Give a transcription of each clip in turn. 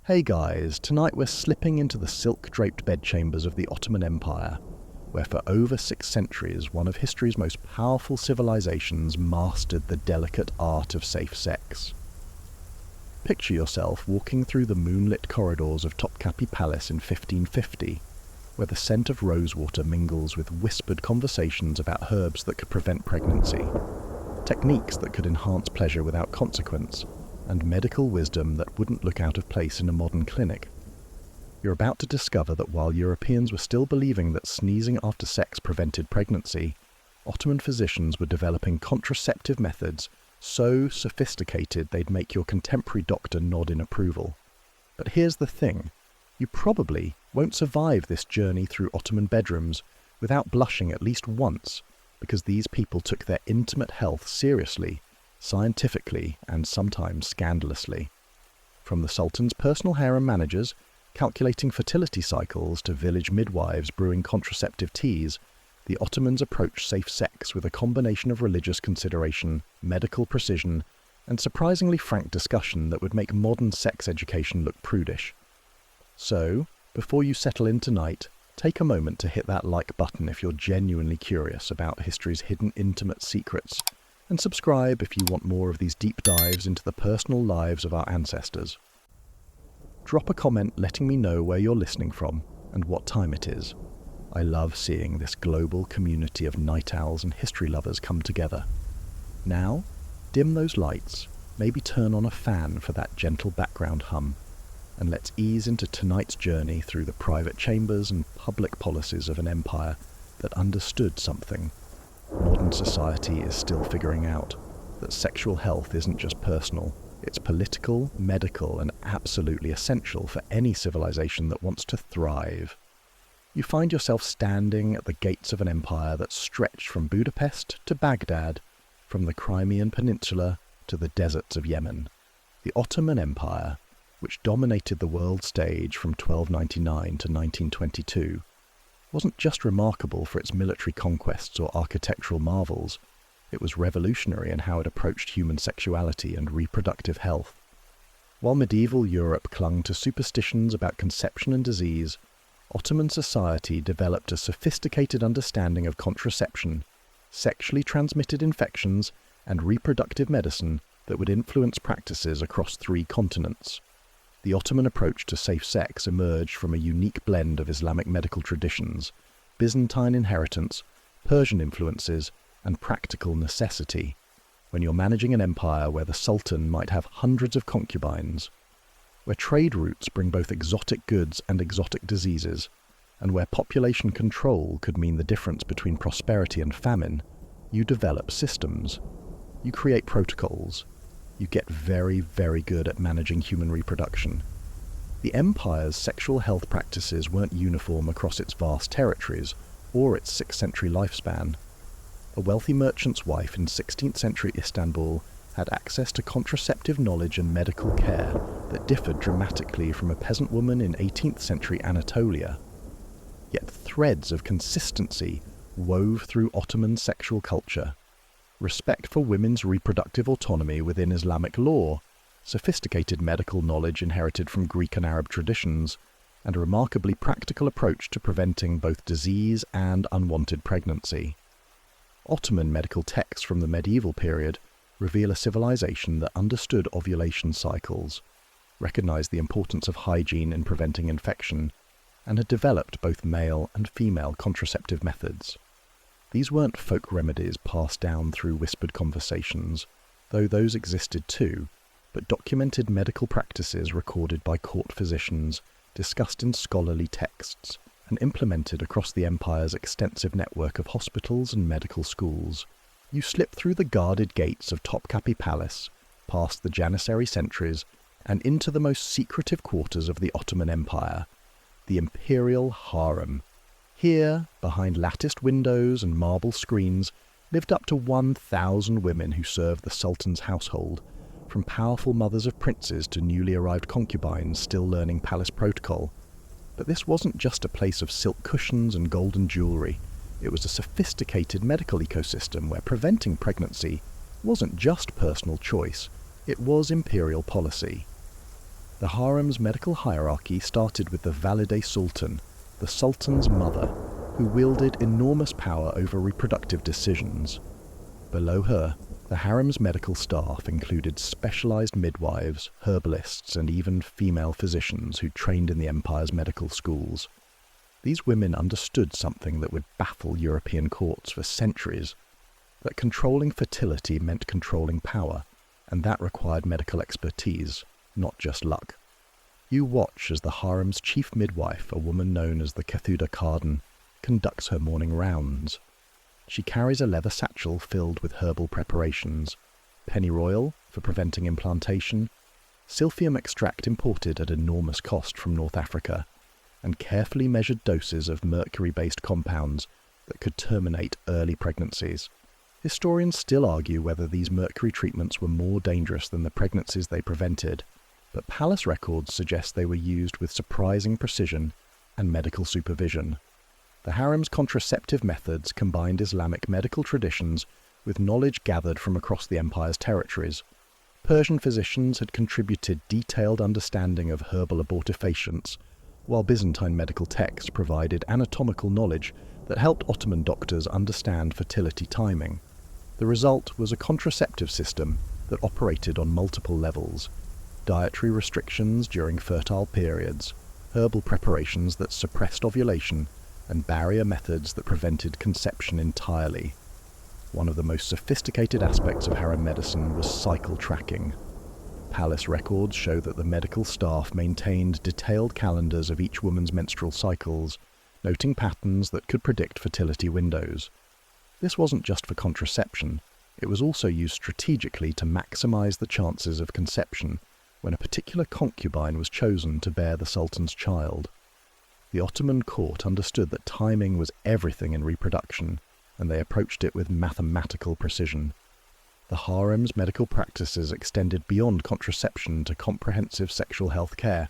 Hey guys, tonight we're slipping into the silk-draped bedchambers of the Ottoman Empire, where for over 6 centuries one of history's most powerful civilizations mastered the delicate art of safe sex. Picture yourself walking through the moonlit corridors of Topkapi Palace in 1550, where the scent of rosewater mingles with whispered conversations about herbs that could prevent pregnancy, techniques that could enhance pleasure without consequence, and medical wisdom that wouldn't look out of place in a modern clinic. You're about to discover that while Europeans were still believing that sneezing after sex prevented pregnancy, Ottoman physicians were developing contraceptive methods so sophisticated they'd make your contemporary doctor nod in approval. But here's the thing, you probably won't survive this journey through Ottoman bedrooms without blushing at least once, because these people took their intimate health seriously, scientifically and sometimes scandalously. From the Sultan's personal harem managers, calculating fertility cycles, to village midwives brewing contraceptive teas, the Ottomans approached safe sex with a combination of religious consideration, medical precision, and surprisingly frank discussion that would make modern sex education look prudish. So, before you settle in tonight, take a moment to hit that like button if you're genuinely curious about history's hidden intimate secrets, and subscribe if you want more of these deep dives into the personal lives of our ancestors. Drop a comment letting me know where you're listening from and what time it is. I love seeing this global community of night owls and history lovers come together. Now, dim those lights, maybe turn on a fan for that gentle background hum, and let's ease into tonight's journey through the private chambers and public policies of an empire that understood something modern society is still figuring out, that sexual health isn't just personal, it's political, medical, and absolutely essential for any civilization that wants to thrive. You find yourself standing at the gates of an empire that stretched from Budapest to Baghdad, from the Crimean Peninsula to the deserts of Yemen. The Ottoman Empire, which dominated the world stage from 1299 to 1922, wasn't just remarkable for its military conquests or architectural marvels, it was revolutionary in how it approached human sexuality and reproductive health. While medieval Europe clung to superstitions about conception and disease, Ottoman society developed a sophisticated understanding of contraception, sexually transmitted infections, and reproductive medicine that would influence practices across 3 continents. The Ottoman approach to safe sex emerged from a unique blend of Islamic medical traditions, Byzantine inheritance, Persian influences, and practical necessity, when you're managing an empire where the Sultan might have hundreds of concubines, where trade routes bring both exotic goods and exotic diseases, and where population control could mean the difference between prosperity and famine. You develop systems. You create protocols. You get very, very good at managing human reproduction. The empire's sexual health practices weren't uniform across its vast territories or its 6th century lifespan. A wealthy merchant's wife in 16th century Istanbul had access to contraceptive knowledge and medical care that differed dramatically from a peasant woman in 18th century Anatolia. Yet threads of consistency wove through Ottoman sexual culture. Respect for women's reproductive autonomy within Islamic law, sophisticated medical knowledge inherited from Greek and Arab traditions, and a remarkably practical approach to preventing both disease and unwanted pregnancy. Ottoman medical texts from the medieval period reveal a civilization that understood ovulation cycles, recognized the importance of hygiene in preventing infection, and had developed both male and female contraceptive methods. These weren't folk remedies passed down through whispered conversations, though those existed too, but documented medical practices recorded by court physicians, discussed in scholarly texts, and implemented across the empire's extensive network of hospitals and medical schools. You slip through the guarded gates of Topkapi Palace, past the Janissary sentries, and into the most secretive quarters of the Ottoman Empire, the imperial harem. Here, behind latticed windows and marble screens, lived up to 1,000 women who served the Sultan's household, from powerful mothers of princes to newly arrived concubines still learning palace protocol. But this wasn't just a place of silk cushions and golden jewellery. It was a sophisticated medical ecosystem where preventing pregnancy wasn't just personal choice, it was imperial policy. The harem's medical hierarchy started with the Valide Sultan, the Sultan's mother, who wielded enormous power over reproductive decisions. Below her, the harem's medical staff included specialized midwives, herbalists, and even female physicians who trained in the empire's medical schools. These women understood something that would baffle European courts for centuries, that controlling fertility meant controlling power, and that required medical expertise, not just luck. You watch as the harem's chief midwife, a woman known as the Kethuda Kardan, conducts her morning rounds. She carries a leather satchel filled with herbal preparations, pennyroyal for preventing implantation, silphium extract imported at enormous cost from North Africa, and carefully measured doses of mercury-based compounds that could terminate early pregnancies. Historians still argue whether these mercury treatments were more dangerous than the pregnancies they prevented, but palace records suggest they were used with surprising precision and medical supervision. The harem's contraceptive methods combined Islamic medical traditions with knowledge gathered from across the empire's territories. Persian physicians had contributed detailed understanding of herbal abortifacients, while Byzantine medical texts provided anatomical knowledge that helped Ottoman doctors understand fertility timing. The result was a contraceptive system that operated on multiple levels: dietary restrictions during fertile periods, herbal preparations that suppressed ovulation, and barrier methods that prevented conception entirely. One of the most sophisticated aspects of harem medicine was cycle tracking. Palace records show that the medical staff maintained detailed calendars of each woman's menstrual cycles, noting patterns that could predict fertility windows. This wasn't just for contraception, it was also used strategically to maximize the chances of conception when a particular concubine was chosen to bear the Sultan's child. The Ottoman court understood that timing was everything in reproduction, and they approached it with mathematical precision. The harem's medical practices extended beyond contraception to comprehensive sexual health care.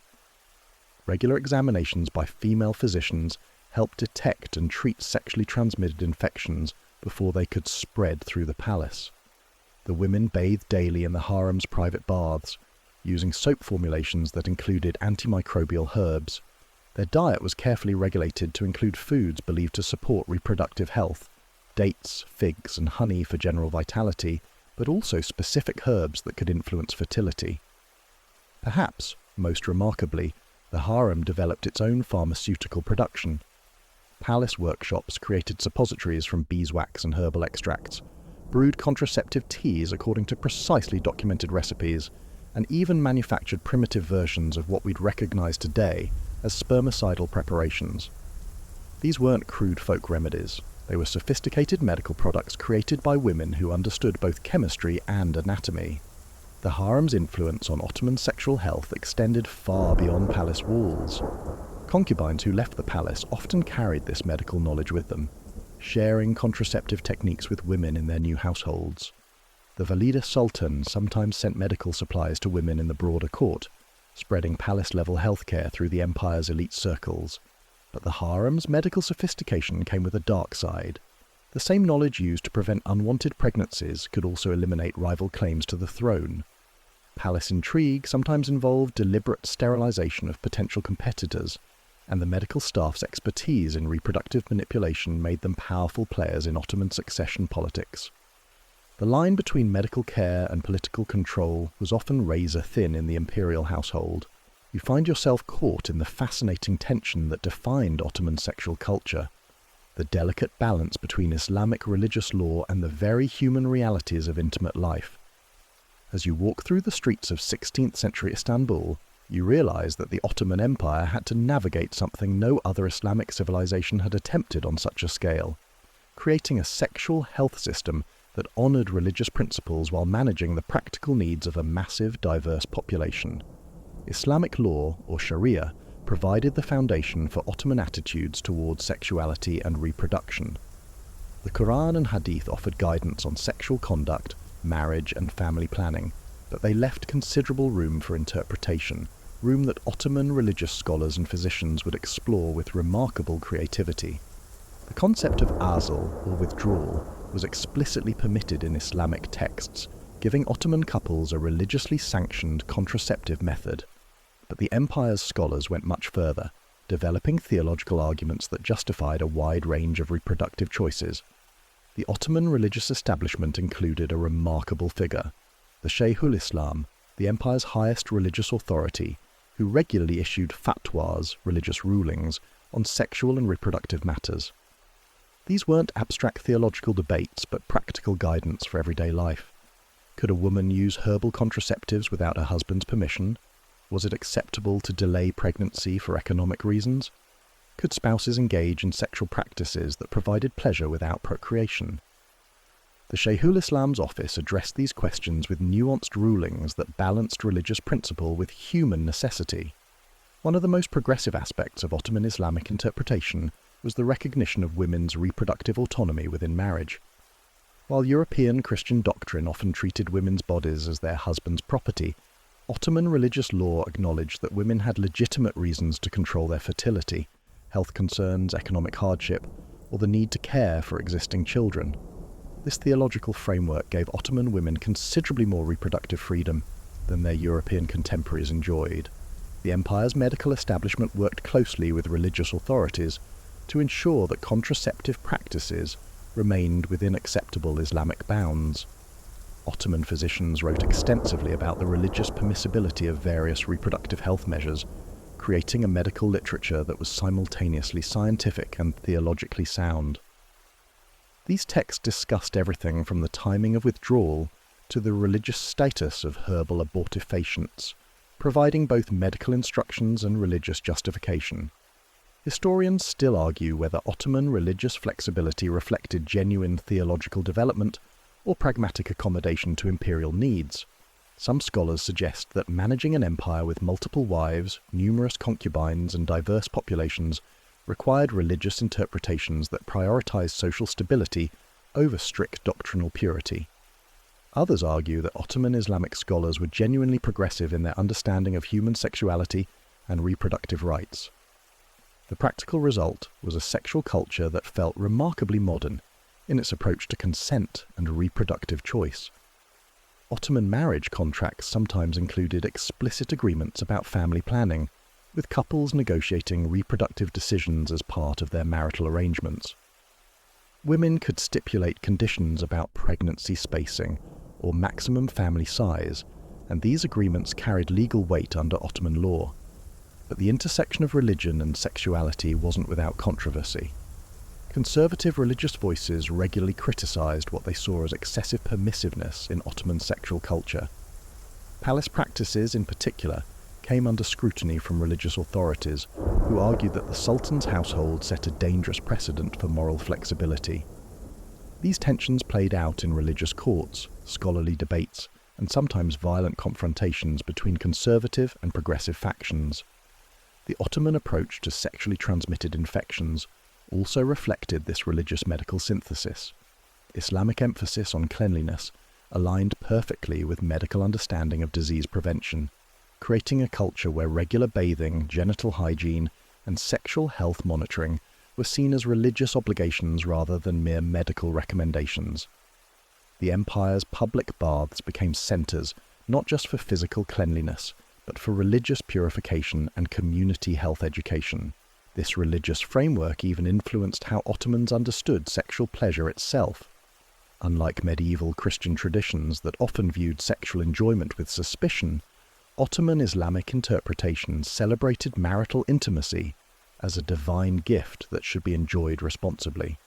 Regular examinations by female physicians helped detect and treat sexually transmitted infections before they could spread through the palace. The women bathed daily in the harem's private baths, using soap formulations that included antimicrobial herbs. Their diet was carefully regulated to include foods believed to support reproductive health: dates, figs, and honey for general vitality, but also specific herbs that could influence fertility. Perhaps, most remarkably, the harem developed its own pharmaceutical production. Palace workshops created suppositories from beeswax and herbal extracts, brewed contraceptive teas according to precisely documented recipes, and even manufactured primitive versions of what we'd recognize today as spermicidal preparations. These weren't crude folk remedies. They were sophisticated medical products created by women who understood both chemistry and anatomy. The harem's influence on Ottoman sexual health extended far beyond palace walls. Concubines who left the palace often carried this medical knowledge with them, sharing contraceptive techniques with women in their new households. The Valide Sultan sometimes sent medical supplies to women in the broader court, spreading palace-level healthcare through the empire's elite circles. But the harem's medical sophistication came with a dark side. The same knowledge used to prevent unwanted pregnancies could also eliminate rival claims to the throne. Palace intrigue sometimes involved deliberate sterilization of potential competitors, and the medical staff's expertise in reproductive manipulation made them powerful players in Ottoman succession politics. The line between medical care and political control was often razor-thin in the imperial household. You find yourself caught in the fascinating tension that defined Ottoman sexual culture, the delicate balance between Islamic religious law and the very human realities of intimate life. As you walk through the streets of 16th century Istanbul, you realize that the Ottoman Empire had to navigate something no other Islamic civilization had attempted on such a scale, creating a sexual health system that honored religious principles while managing the practical needs of a massive, diverse population. Islamic law, or Sharia, provided the foundation for Ottoman attitudes towards sexuality and reproduction. The Quran and Hadith offered guidance on sexual conduct, marriage, and family planning, but they left considerable room for interpretation, room that Ottoman religious scholars and physicians would explore with remarkable creativity. The concept of azl, or withdrawal, was explicitly permitted in Islamic texts, giving Ottoman couples a religiously sanctioned contraceptive method. But the empire's scholars went much further, developing theological arguments that justified a wide range of reproductive choices. The Ottoman religious establishment included a remarkable figure, the Shaykhul Islam, the empire's highest religious authority, who regularly issued fatwas, religious rulings, on sexual and reproductive matters. These weren't abstract theological debates, but practical guidance for everyday life. Could a woman use herbal contraceptives without her husband's permission? Was it acceptable to delay pregnancy for economic reasons? Could spouses engage in sexual practices that provided pleasure without procreation? The Shaykhul Islam's office addressed these questions with nuanced rulings that balanced religious principle with human necessity. One of the most progressive aspects of Ottoman Islamic interpretation was the recognition of women's reproductive autonomy within marriage. While European Christian doctrine often treated women's bodies as their husband's property, Ottoman religious law acknowledged that women had legitimate reasons to control their fertility, health concerns, economic hardship, or the need to care for existing children. This theological framework gave Ottoman women considerably more reproductive freedom than their European contemporaries enjoyed. The empire's medical establishment worked closely with religious authorities to ensure that contraceptive practices remained within acceptable Islamic bounds. Ottoman physicians wrote extensively about the religious permissibility of various reproductive health measures, creating a medical literature that was simultaneously scientific and theologically sound. These texts discussed everything from the timing of withdrawal to the religious status of herbal abortifacients, providing both medical instructions and religious justification. Historians still argue whether Ottoman religious flexibility reflected genuine theological development or pragmatic accommodation to imperial needs. Some scholars suggest that managing an empire with multiple wives, numerous concubines, and diverse populations required religious interpretations that prioritized social stability over strict doctrinal purity. Others argue that Ottoman Islamic scholars were genuinely progressive in their understanding of human sexuality and reproductive rights. The practical result was a sexual culture that felt remarkably modern in its approach to consent and reproductive choice. Ottoman marriage contracts sometimes included explicit agreements about family planning, with couples negotiating reproductive decisions as part of their marital arrangements. Women could stipulate conditions about pregnancy spacing or maximum family size, and these agreements carried legal weight under Ottoman law. But the intersection of religion and sexuality wasn't without controversy. Conservative religious voices regularly criticized what they saw as excessive permissiveness in Ottoman sexual culture. Palace practices, in particular, came under scrutiny from religious authorities, who argued that the Sultan's household set a dangerous precedent for moral flexibility. These tensions played out in religious courts, scholarly debates, and sometimes violent confrontations between conservative and progressive factions. The Ottoman approach to sexually transmitted infections also reflected this religious medical synthesis. Islamic emphasis on cleanliness aligned perfectly with medical understanding of disease prevention, creating a culture where regular bathing, genital hygiene, and sexual health monitoring were seen as religious obligations rather than mere medical recommendations. The empire's public baths became centers not just for physical cleanliness, but for religious purification and community health education. This religious framework even influenced how Ottomans understood sexual pleasure itself. Unlike medieval Christian traditions that often viewed sexual enjoyment with suspicion, Ottoman Islamic interpretation celebrated marital intimacy as a divine gift that should be enjoyed responsibly.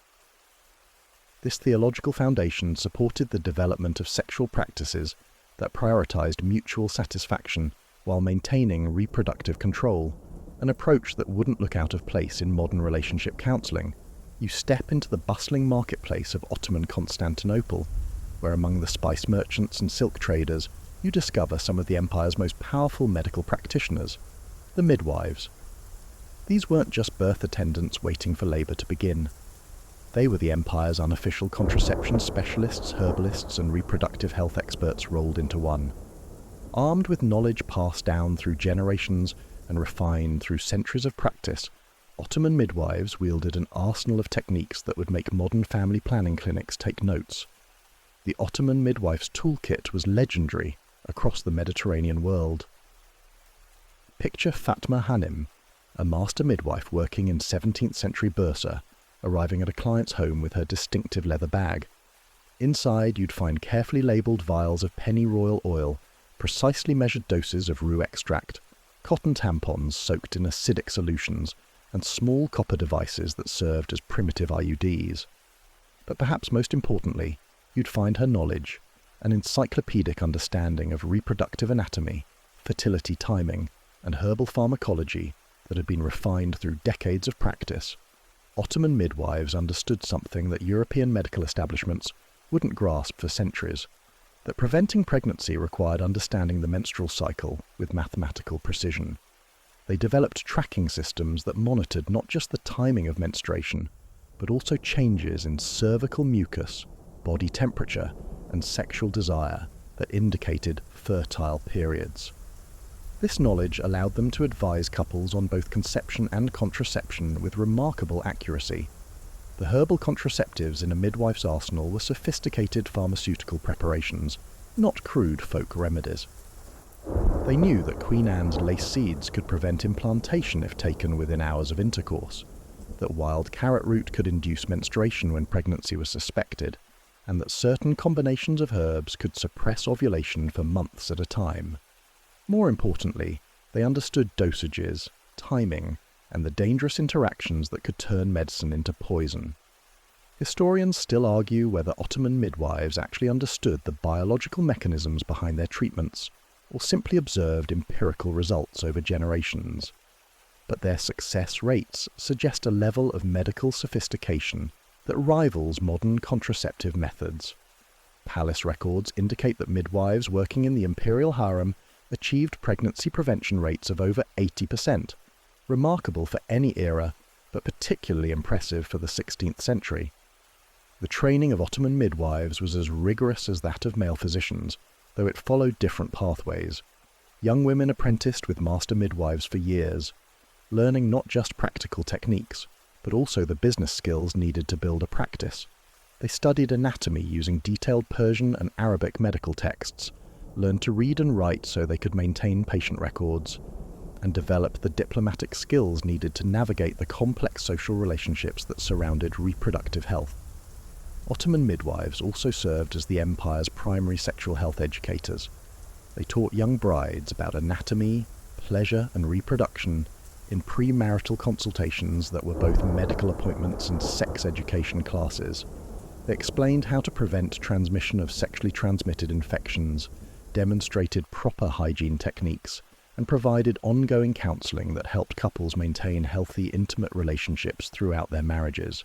This theological foundation supported the development of sexual practices that prioritized mutual satisfaction while maintaining reproductive control, an approach that wouldn't look out of place in modern relationship counseling. You step into the bustling marketplace of Ottoman Constantinople, where among the spice merchants and silk traders, you discover some of the empire's most powerful medical practitioners, the midwives. These weren't just birth attendants waiting for labor to begin. They were the empire's unofficial contraception specialists, herbalists, and reproductive health experts rolled into one. Armed with knowledge passed down through generations and refined through centuries of practice, Ottoman midwives wielded an arsenal of techniques that would make modern family planning clinics take notes. The Ottoman midwife's toolkit was legendary across the Mediterranean world. Picture Fatma Hanim, a master midwife working in 17th century Bursa, arriving at a client's home with her distinctive leather bag. Inside you'd find carefully labelled vials of pennyroyal oil, precisely measured doses of rue extract, cotton tampons soaked in acidic solutions, and small copper devices that served as primitive IUDs. But perhaps most importantly, you'd find her knowledge, an encyclopedic understanding of reproductive anatomy, fertility timing, and herbal pharmacology that had been refined through decades of practice. Ottoman midwives understood something that European medical establishments wouldn't grasp for centuries, that preventing pregnancy required understanding the menstrual cycle with mathematical precision. They developed tracking systems that monitored not just the timing of menstruation, but also changes in cervical mucus, body temperature, and sexual desire that indicated fertile periods. This knowledge allowed them to advise couples on both conception and contraception with remarkable accuracy. The herbal contraceptives in a midwife's arsenal were sophisticated pharmaceutical preparations, not crude folk remedies. They knew that Queen Anne's lace seeds could prevent implantation if taken within hours of intercourse, that wild carrot root could induce menstruation when pregnancy was suspected, and that certain combinations of herbs could suppress ovulation for months at a time. More importantly, they understood dosages, timing, and the dangerous interactions that could turn medicine into poison. Historians still argue whether Ottoman midwives actually understood the biological mechanisms behind their treatments, or simply observed empirical results over generations. But their success rates suggest a level of medical sophistication that rivals modern contraceptive methods. Palace records indicate that midwives working in the imperial harem achieved pregnancy prevention rates of over 80%, remarkable for any era, but particularly impressive for the 16th century. The training of Ottoman midwives was as rigorous as that of male physicians, though it followed different pathways. Young women apprenticed with master midwives for years, learning not just practical techniques, but also the business skills needed to build a practice. They studied anatomy using detailed Persian and Arabic medical texts, learned to read and write so they could maintain patient records, and developed the diplomatic skills needed to navigate the complex social relationships that surrounded reproductive health. Ottoman midwives also served as the empire's primary sexual health educators. They taught young brides about anatomy, pleasure, and reproduction in premarital consultations that were both medical appointments and sex education classes. They explained how to prevent transmission of sexually transmitted infections, demonstrated proper hygiene techniques, and provided ongoing counselling that helped couples maintain healthy, intimate relationships throughout their marriages.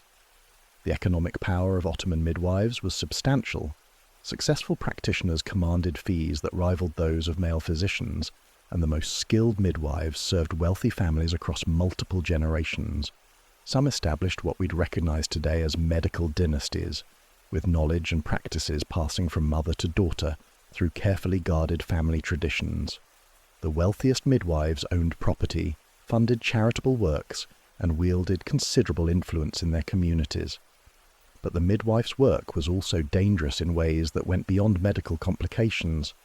The economic power of Ottoman midwives was substantial. Successful practitioners commanded fees that rivaled those of male physicians, and the most skilled midwives served wealthy families across multiple generations. Some established what we'd recognise today as medical dynasties, with knowledge and practices passing from mother to daughter through carefully guarded family traditions. The wealthiest midwives owned property, funded charitable works, and wielded considerable influence in their communities. But the midwife's work was also dangerous in ways that went beyond medical complications.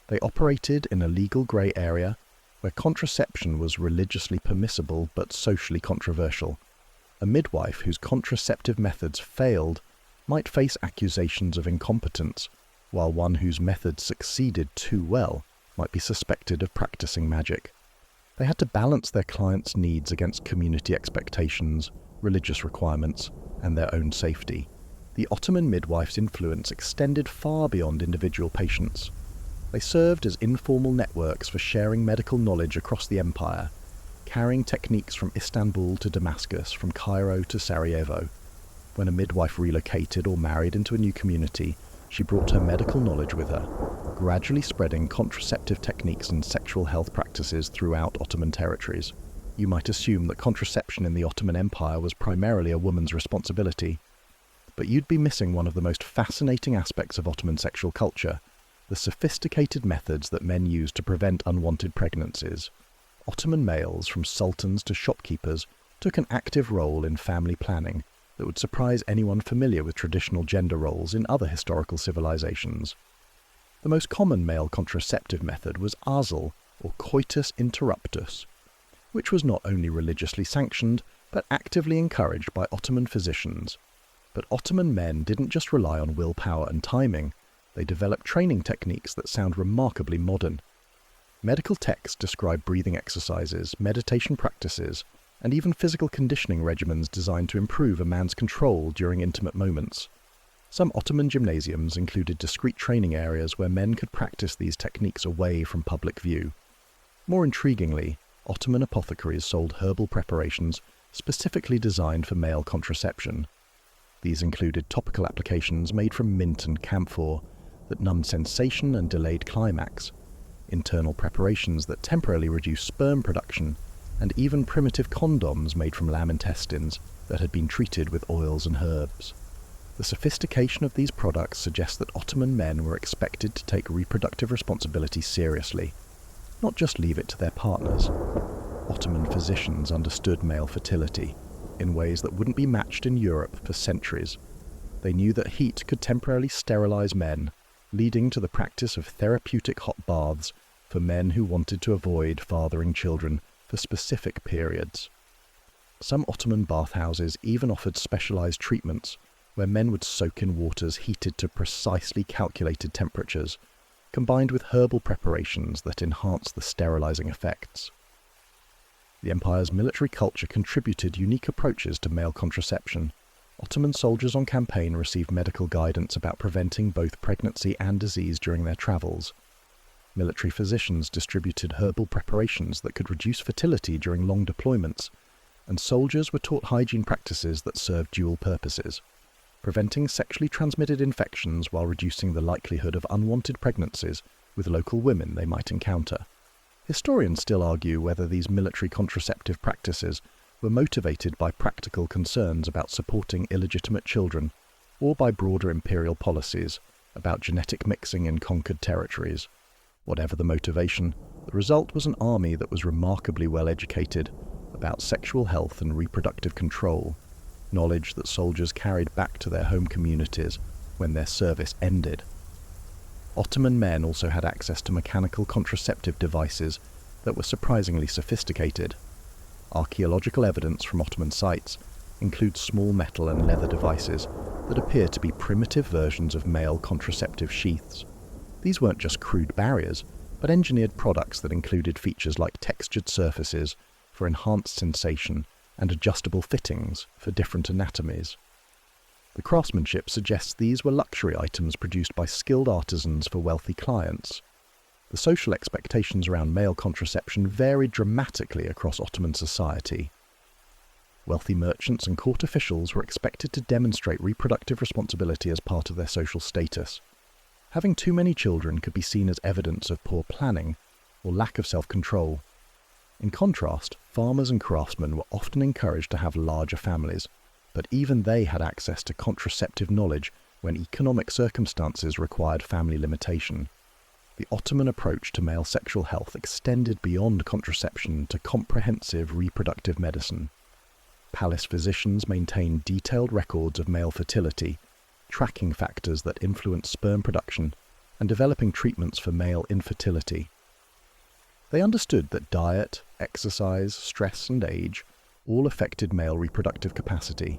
They operated in a legal grey area where contraception was religiously permissible but socially controversial. A midwife whose contraceptive methods failed might face accusations of incompetence, while one whose methods succeeded too well might be suspected of practicing magic. They had to balance their clients' needs against community expectations, religious requirements, and their own safety. The Ottoman midwife's influence extended far beyond individual patients. They served as informal networks for sharing medical knowledge across the empire, carrying techniques from Istanbul to Damascus, from Cairo to Sarajevo. When a midwife relocated or married into a new community, she brought her medical knowledge with her, gradually spreading contraceptive techniques and sexual health practices throughout Ottoman territories. You might assume that contraception in the Ottoman Empire was primarily a woman's responsibility, but you'd be missing one of the most fascinating aspects of Ottoman sexual culture: the sophisticated methods that men used to prevent unwanted pregnancies. Ottoman males, from sultans to shopkeepers, took an active role in family planning that would surprise anyone familiar with traditional gender roles in other historical civilizations. The most common male contraceptive method was azel, or coitus interruptus, which was not only religiously sanctioned, but actively encouraged by Ottoman physicians. But Ottoman men didn't just rely on willpower and timing, they developed training techniques that sound remarkably modern. Medical texts describe breathing exercises, meditation practices, and even physical conditioning regimens designed to improve a man's control during intimate moments. Some Ottoman gymnasiums included discreet training areas where men could practice these techniques away from public view. More intriguingly, Ottoman apothecaries sold herbal preparations specifically designed for male contraception. These included topical applications made from mint and camphor that numbed sensation and delayed climax, internal preparations that temporarily reduced sperm production, and even primitive condoms made from lamb intestines that had been treated with oils and herbs. The sophistication of these products suggests that Ottoman men were expected to take reproductive responsibility seriously, not just leave it to their partners. Ottoman physicians understood male fertility in ways that wouldn't be matched in Europe for centuries. They knew that heat could temporarily sterilize men, leading to the practice of therapeutic hot baths for men who wanted to avoid fathering children for specific periods. Some Ottoman bathhouses even offered specialized treatments where men would soak in waters heated to precisely calculated temperatures, combined with herbal preparations that enhanced the sterilizing effects. The empire's military culture contributed unique approaches to male contraception. Ottoman soldiers on campaign received medical guidance about preventing both pregnancy and disease during their travels. Military physicians distributed herbal preparations that could reduce fertility during long deployments, and soldiers were taught hygiene practices that served dual purposes, preventing sexually transmitted infections while reducing the likelihood of unwanted pregnancies with local women they might encounter. Historians still argue whether these military contraceptive practices were motivated by practical concerns about supporting illegitimate children, or by broader imperial policies about genetic mixing in conquered territories. Whatever the motivation, the result was an army that was remarkably well educated about sexual health and reproductive control, knowledge that soldiers carried back to their home communities when their service ended. Ottoman men also had access to mechanical contraceptive devices that were surprisingly sophisticated. Archaeological evidence from Ottoman sites includes small metal and leather devices that appear to be primitive versions of male contraceptive sheaths. These weren't just crude barriers, but engineered products that included features like textured surfaces for enhanced sensation and adjustable fittings for different anatomies. The craftsmanship suggests these were luxury items produced by skilled artisans for wealthy clients. The social expectations around male contraception varied dramatically across Ottoman society. Wealthy merchants and court officials were expected to demonstrate reproductive responsibility as part of their social status. Having too many children could be seen as evidence of poor planning or lack of self-control. In contrast, farmers and craftsmen were often encouraged to have larger families, but even they had access to contraceptive knowledge when economic circumstances required family limitation. The Ottoman approach to male sexual health extended beyond contraception to comprehensive reproductive medicine. Palace physicians maintained detailed records of male fertility, tracking factors that influence sperm production, and developing treatments for male infertility. They understood that diet, exercise, stress, and age all affected male reproductive capacity,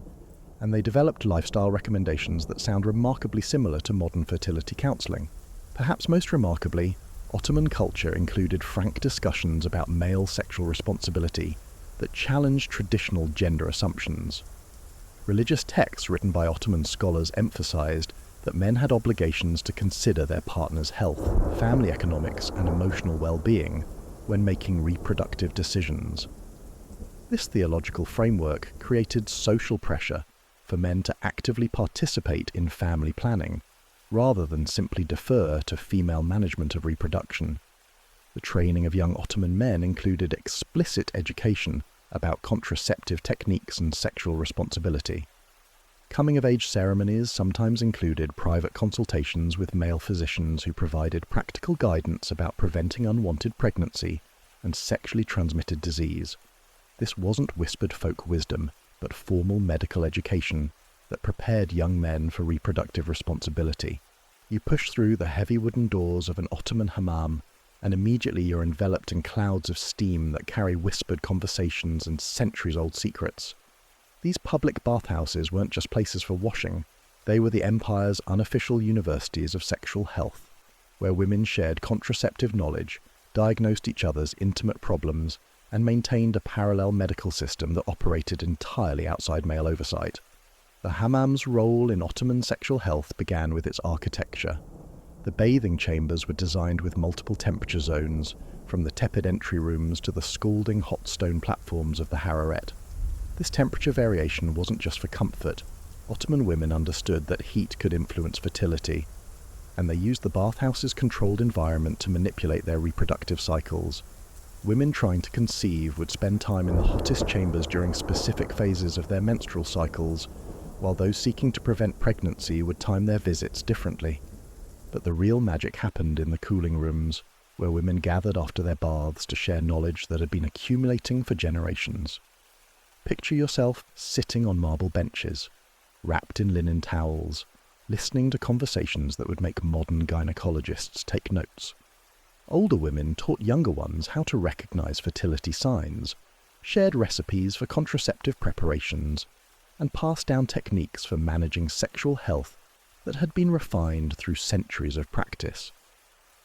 and they developed lifestyle recommendations that sound remarkably similar to modern fertility counseling. Perhaps most remarkably, Ottoman culture included frank discussions about male sexual responsibility that challenged traditional gender assumptions. Religious texts written by Ottoman scholars emphasized that men had obligations to consider their partner's health, family economics, and emotional well-being when making reproductive decisions. This theological framework created social pressure for men to actively participate in family planning, rather than simply defer to female management of reproduction. The training of young Ottoman men included explicit education about contraceptive techniques and sexual responsibility. Coming-of-age ceremonies sometimes included private consultations with male physicians who provided practical guidance about preventing unwanted pregnancy and sexually transmitted disease. This wasn't whispered folk wisdom, but formal medical education that prepared young men for reproductive responsibility. You push through the heavy wooden doors of an Ottoman hammam, and immediately you're enveloped in clouds of steam that carry whispered conversations and centuries-old secrets. These public bathhouses weren't just places for washing, they were the empire's unofficial universities of sexual health, where women shared contraceptive knowledge, diagnosed each other's intimate problems, and maintained a parallel medical system that operated entirely outside male oversight. The hammam's role in Ottoman sexual health began with its architecture. The bathing chambers were designed with multiple temperature zones, from the tepid entry rooms to the scalding hot stone platforms of the harem. This temperature variation wasn't just for comfort. Ottoman women understood that heat could influence fertility, and they used the bathhouse's controlled environment to manipulate their reproductive cycles. Women trying to conceive would spend time in the hottest chambers during specific phases of their menstrual cycles, while those seeking to prevent pregnancy would time their visits differently. But the real magic happened in the cooling rooms, where women gathered after their baths to share knowledge that had been accumulating for generations. Picture yourself sitting on marble benches, wrapped in linen towels, listening to conversations that would make modern gynecologists take notes. Older women taught younger ones how to recognize fertility signs, shared recipes for contraceptive preparations, and passed down techniques for managing sexual health that had been refined through centuries of practice.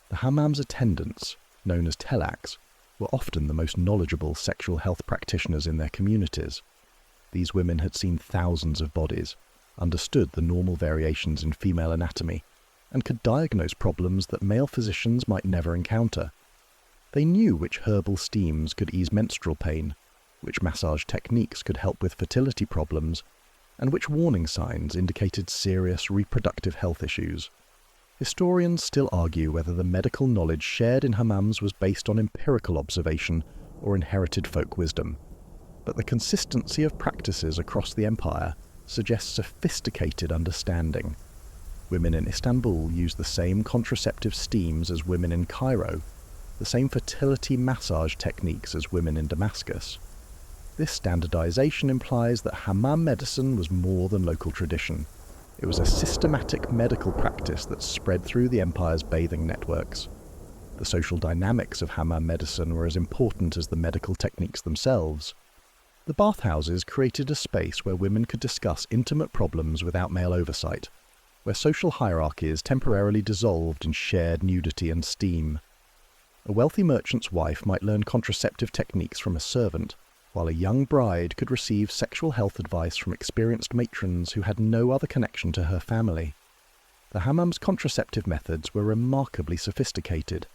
The hammam's attendants, known as telaks, were often the most knowledgeable sexual health practitioners in their communities. These women had seen thousands of bodies, understood the normal variations in female anatomy, and could diagnose problems that male physicians might never encounter. They knew which herbal steams could ease menstrual pain, which massage techniques could help with fertility problems, and which warning signs indicated serious reproductive health issues. Historians still argue whether the medical knowledge shared in hammams was based on empirical observation or inherited folk wisdom, but the consistency of practices across the empire suggests sophisticated understanding. Women in Istanbul used the same contraceptive steams as women in Cairo, the same fertility massage techniques as women in Damascus. This standardization implies that hammam medicine was more than local tradition. It was a systematic medical practice that spread through the empire's bathing networks. The social dynamics of hammam medicine were as important as the medical techniques themselves. The bathhouses created a space where women could discuss intimate problems without male oversight, where social hierarchies temporarily dissolved in shared nudity and steam. A wealthy merchant's wife might learn contraceptive techniques from a servant, while a young bride could receive sexual health advice from experienced matrons who had no other connection to her family. The hammam's contraceptive methods were remarkably sophisticated.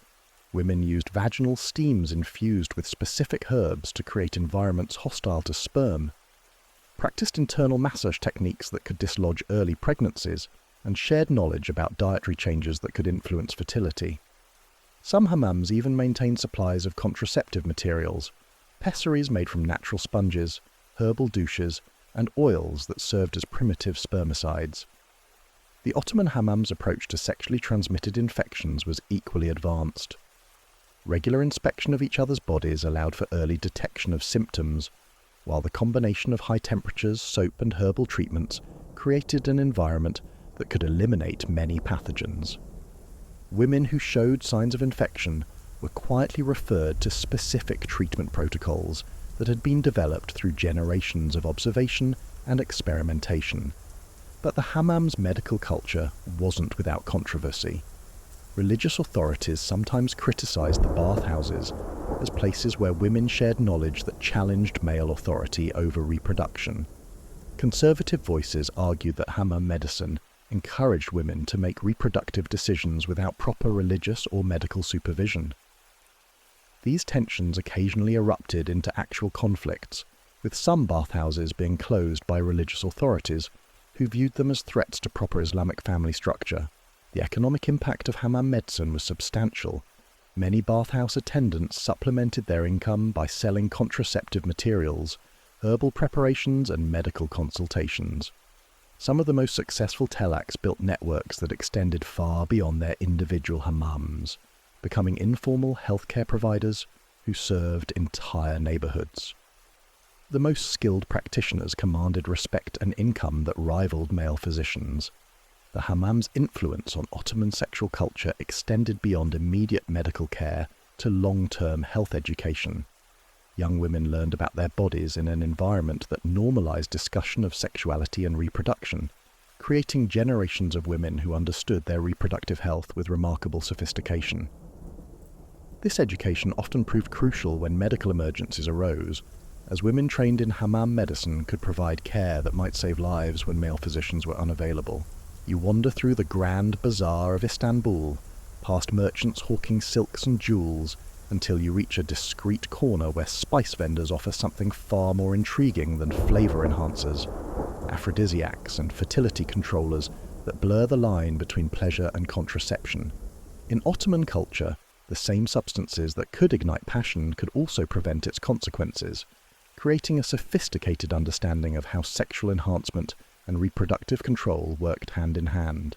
Women used vaginal steams infused with specific herbs to create environments hostile to sperm, practiced internal massage techniques that could dislodge early pregnancies, and shared knowledge about dietary changes that could influence fertility. Some hammams even maintained supplies of contraceptive materials, pessaries made from natural sponges, herbal douches, and oils that served as primitive spermicides. The Ottoman hammam's approach to sexually transmitted infections was equally advanced. Regular inspection of each other's bodies allowed for early detection of symptoms, while the combination of high temperatures, soap, and herbal treatments created an environment that could eliminate many pathogens. Women who showed signs of infection were quietly referred to specific treatment protocols that had been developed through generations of observation and experimentation. But the hammam's medical culture wasn't without controversy. Religious authorities sometimes criticized the bathhouses as places where women shared knowledge that challenged male authority over reproduction. Conservative voices argued that hammam medicine encouraged women to make reproductive decisions without proper religious or medical supervision. These tensions occasionally erupted into actual conflicts, with some bathhouses being closed by religious authorities who viewed them as threats to proper Islamic family structure. The economic impact of hammam medicine was substantial. Many bathhouse attendants supplemented their income by selling contraceptive materials, herbal preparations, and medical consultations. Some of the most successful telaks built networks that extended far beyond their individual hammams, becoming informal healthcare providers who served entire neighborhoods. The most skilled practitioners commanded respect and income that rivaled male physicians. the hammam's influence on Ottoman sexual culture extended beyond immediate medical care to long-term health education. Young women learned about their bodies in an environment that normalized discussion of sexuality and reproduction, creating generations of women who understood their reproductive health with remarkable sophistication. This education often proved crucial when medical emergencies arose, as women trained in hammam medicine could provide care that might save lives when male physicians were unavailable. You wander through the grand bazaar of Istanbul, past merchants hawking silks and jewels, until you reach a discreet corner where spice vendors offer something far more intriguing than flavor enhancers, aphrodisiacs and fertility controllers that blur the line between pleasure and contraception. In Ottoman culture, the same substances that could ignite passion could also prevent its consequences, creating a sophisticated understanding of how sexual enhancement and reproductive control worked hand in hand.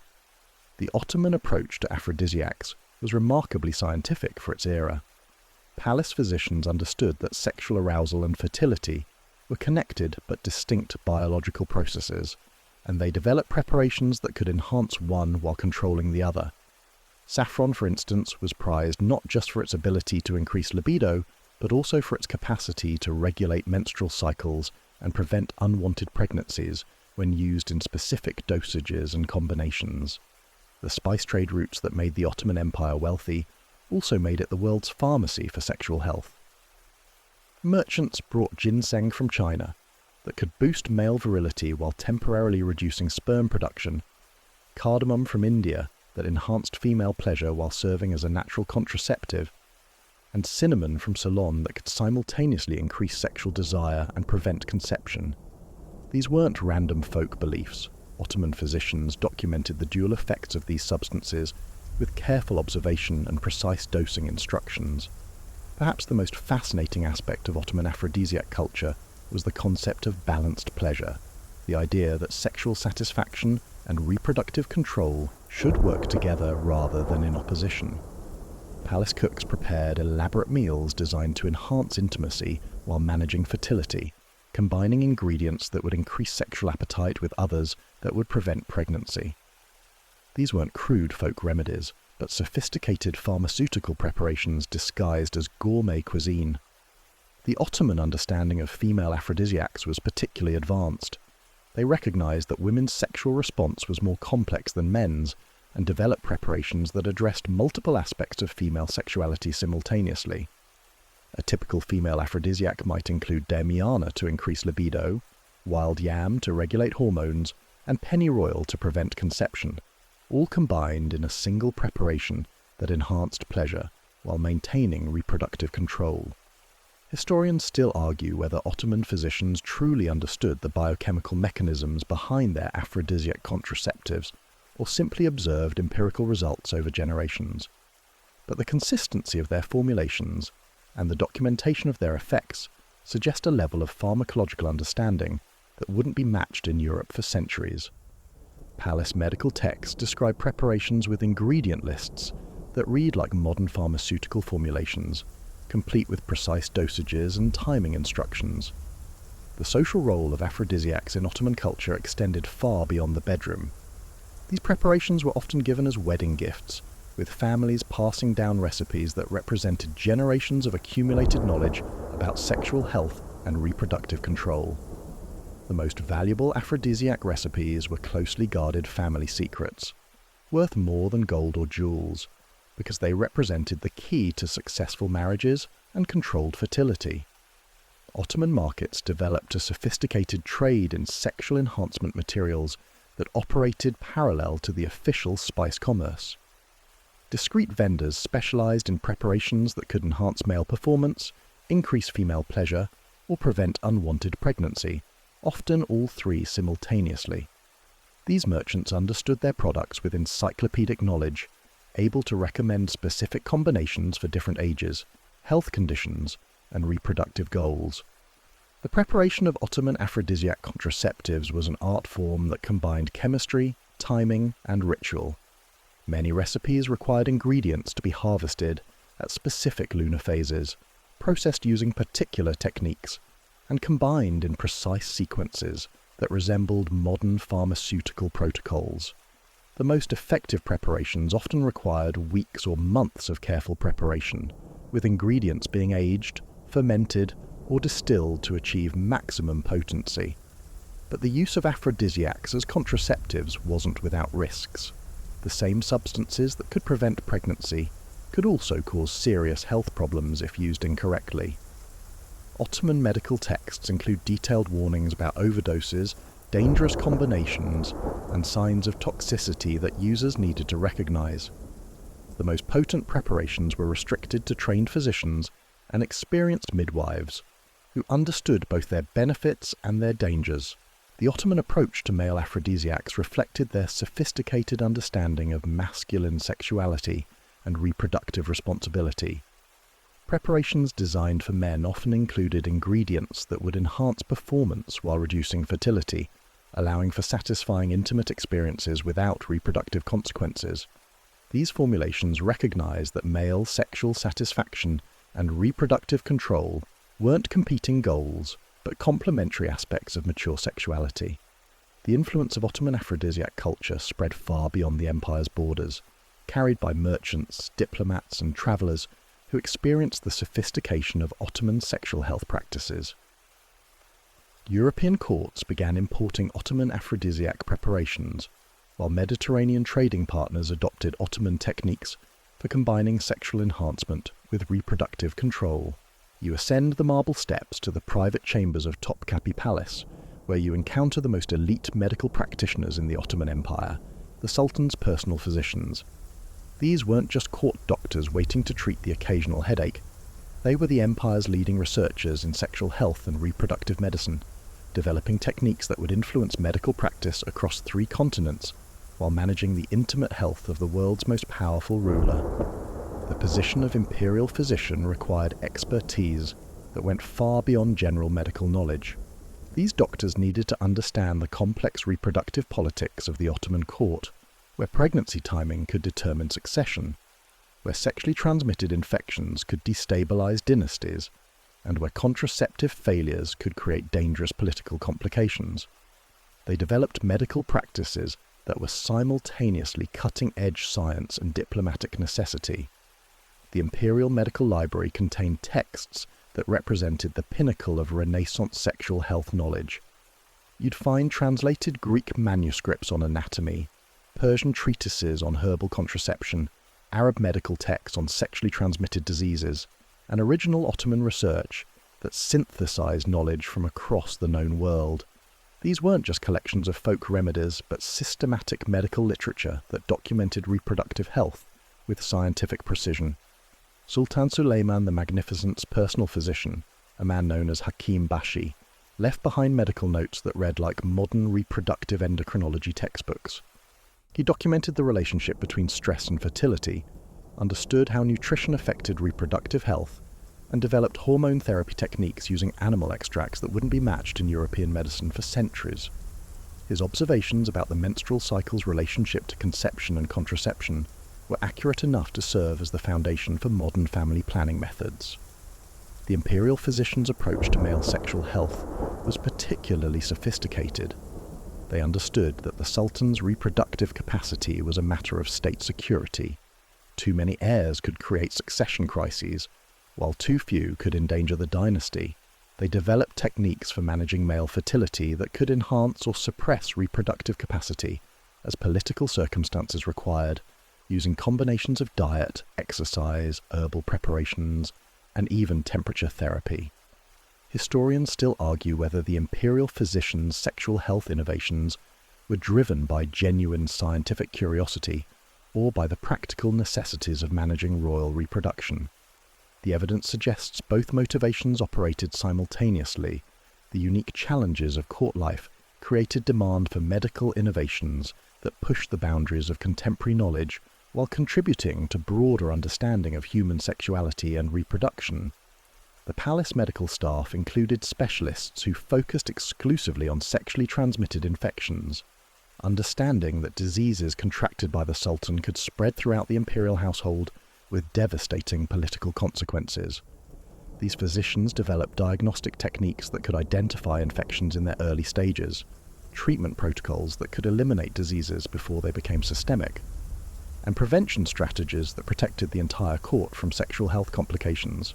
The Ottoman approach to aphrodisiacs was remarkably scientific for its era. Palace physicians understood that sexual arousal and fertility were connected but distinct biological processes, and they developed preparations that could enhance one while controlling the other. Saffron, for instance, was prized not just for its ability to increase libido, but also for its capacity to regulate menstrual cycles and prevent unwanted pregnancies when used in specific dosages and combinations. The spice trade routes that made the Ottoman Empire wealthy also made it the world's pharmacy for sexual health. Merchants brought ginseng from China that could boost male virility while temporarily reducing sperm production, cardamom from India that enhanced female pleasure while serving as a natural contraceptive, and cinnamon from Ceylon that could simultaneously increase sexual desire and prevent conception. These weren't random folk beliefs. Ottoman physicians documented the dual effects of these substances with careful observation and precise dosing instructions. Perhaps the most fascinating aspect of Ottoman aphrodisiac culture was the concept of balanced pleasure, the idea that sexual satisfaction and reproductive control should work together rather than in opposition. Palace cooks prepared elaborate meals designed to enhance intimacy while managing fertility, combining ingredients that would increase sexual appetite with others that would prevent pregnancy. These weren't crude folk remedies, but sophisticated pharmaceutical preparations disguised as gourmet cuisine. The Ottoman understanding of female aphrodisiacs was particularly advanced. They recognized that women's sexual response was more complex than men's, and developed preparations that addressed multiple aspects of female sexuality simultaneously. A typical female aphrodisiac might include damiana to increase libido, wild yam to regulate hormones, and pennyroyal to prevent conception, all combined in a single preparation that enhanced pleasure while maintaining reproductive control. Historians still argue whether Ottoman physicians truly understood the biochemical mechanisms behind their aphrodisiac contraceptives, or simply observed empirical results over generations. But the consistency of their formulations and the documentation of their effects suggest a level of pharmacological understanding that wouldn't be matched in Europe for centuries. Palace medical texts describe preparations with ingredient lists that read like modern pharmaceutical formulations, complete with precise dosages and timing instructions. The social role of aphrodisiacs in Ottoman culture extended far beyond the bedroom. These preparations were often given as wedding gifts, with families passing down recipes that represented generations of accumulated knowledge about sexual health and reproductive control. The most valuable aphrodisiac recipes were closely guarded family secrets, worth more than gold or jewels, because they represented the key to successful marriages and controlled fertility. Ottoman markets developed a sophisticated trade in sexual enhancement materials that operated parallel to the official spice commerce. Discreet vendors specialized in preparations that could enhance male performance, increase female pleasure, or prevent unwanted pregnancy, often all three simultaneously. These merchants understood their products with encyclopedic knowledge, able to recommend specific combinations for different ages, health conditions, and reproductive goals. The preparation of Ottoman aphrodisiac contraceptives was an art form that combined chemistry, timing, and ritual. Many recipes required ingredients to be harvested at specific lunar phases, processed using particular techniques, and combined in precise sequences that resembled modern pharmaceutical protocols. The most effective preparations often required weeks or months of careful preparation, with ingredients being aged, fermented, or distilled to achieve maximum potency. But the use of aphrodisiacs as contraceptives wasn't without risks. The same substances that could prevent pregnancy could also cause serious health problems if used incorrectly. Ottoman medical texts include detailed warnings about overdoses, dangerous combinations, and signs of toxicity that users needed to recognize. The most potent preparations were restricted to trained physicians and experienced midwives, who understood both their benefits and their dangers. The Ottoman approach to male aphrodisiacs reflected their sophisticated understanding of masculine sexuality and reproductive responsibility. Preparations designed for men often included ingredients that would enhance performance while reducing fertility, allowing for satisfying intimate experiences without reproductive consequences. These formulations recognized that male sexual satisfaction and reproductive control weren't competing goals, but complementary aspects of mature sexuality. The influence of Ottoman aphrodisiac culture spread far beyond the empire's borders, carried by merchants, diplomats, and travelers who experienced the sophistication of Ottoman sexual health practices. European courts began importing Ottoman aphrodisiac preparations, while Mediterranean trading partners adopted Ottoman techniques for combining sexual enhancement with reproductive control. You ascend the marble steps to the private chambers of Topkapi Palace, where you encounter the most elite medical practitioners in the Ottoman Empire, the Sultan's personal physicians. These weren't just court doctors waiting to treat the occasional headache. They were the empire's leading researchers in sexual health and reproductive medicine, developing techniques that would influence medical practice across 3 continents while managing the intimate health of the world's most powerful ruler. The position of imperial physician required expertise that went far beyond general medical knowledge. These doctors needed to understand the complex reproductive politics of the Ottoman court, where pregnancy timing could determine succession, where sexually transmitted infections could destabilize dynasties, and where contraceptive failures could create dangerous political complications. They developed medical practices that were simultaneously cutting-edge science and diplomatic necessity. The Imperial Medical Library contained texts that represented the pinnacle of Renaissance sexual health knowledge. You'd find translated Greek manuscripts on anatomy, Persian treatises on herbal contraception, Arab medical texts on sexually transmitted diseases, and original Ottoman research that synthesized knowledge from across the known world. These weren't just collections of folk remedies, but systematic medical literature that documented reproductive health with scientific precision. Sultan Suleiman the Magnificent's personal physician, a man known as Hakim Bashi, left behind medical notes that read like modern reproductive endocrinology textbooks. He documented the relationship between stress and fertility, understood how nutrition affected reproductive health, and developed hormone therapy techniques using animal extracts that wouldn't be matched in European medicine for centuries. His observations about the menstrual cycle's relationship to conception and contraception were accurate enough to serve as the foundation for modern family planning methods. The imperial physician's approach to male sexual health was particularly sophisticated. They understood that the Sultan's reproductive capacity was a matter of state security. Too many heirs could create succession crises, while too few could endanger the dynasty. They developed techniques for managing male fertility that could enhance or suppress reproductive capacity as political circumstances required, using combinations of diet, exercise, herbal preparations, and even temperature therapy. Historians still argue whether the imperial physician's sexual health innovations were driven by genuine scientific curiosity or by the practical necessities of managing royal reproduction. The evidence suggests both motivations operated simultaneously. The unique challenges of court life created demand for medical innovations that pushed the boundaries of contemporary knowledge while contributing to broader understanding of human sexuality and reproduction. The palace medical staff included specialists who focused exclusively on sexually transmitted infections, understanding that diseases contracted by the Sultan could spread throughout the imperial household with devastating political consequences. These physicians developed diagnostic techniques that could identify infections in their early stages, treatment protocols that could eliminate diseases before they became systemic, and prevention strategies that protected the entire court from sexual health complications.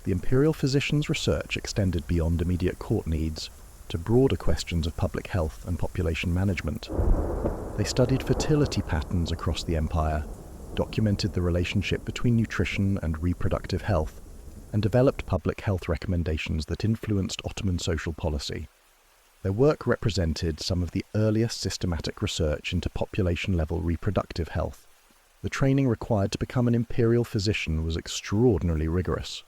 The imperial physicians' research extended beyond immediate court needs to broader questions of public health and population management. They studied fertility patterns across the empire, documented the relationship between nutrition and reproductive health, and developed public health recommendations that influenced Ottoman social policy. Their work represented some of the earliest systematic research into population-level reproductive health. The training required to become an imperial physician was extraordinarily rigorous.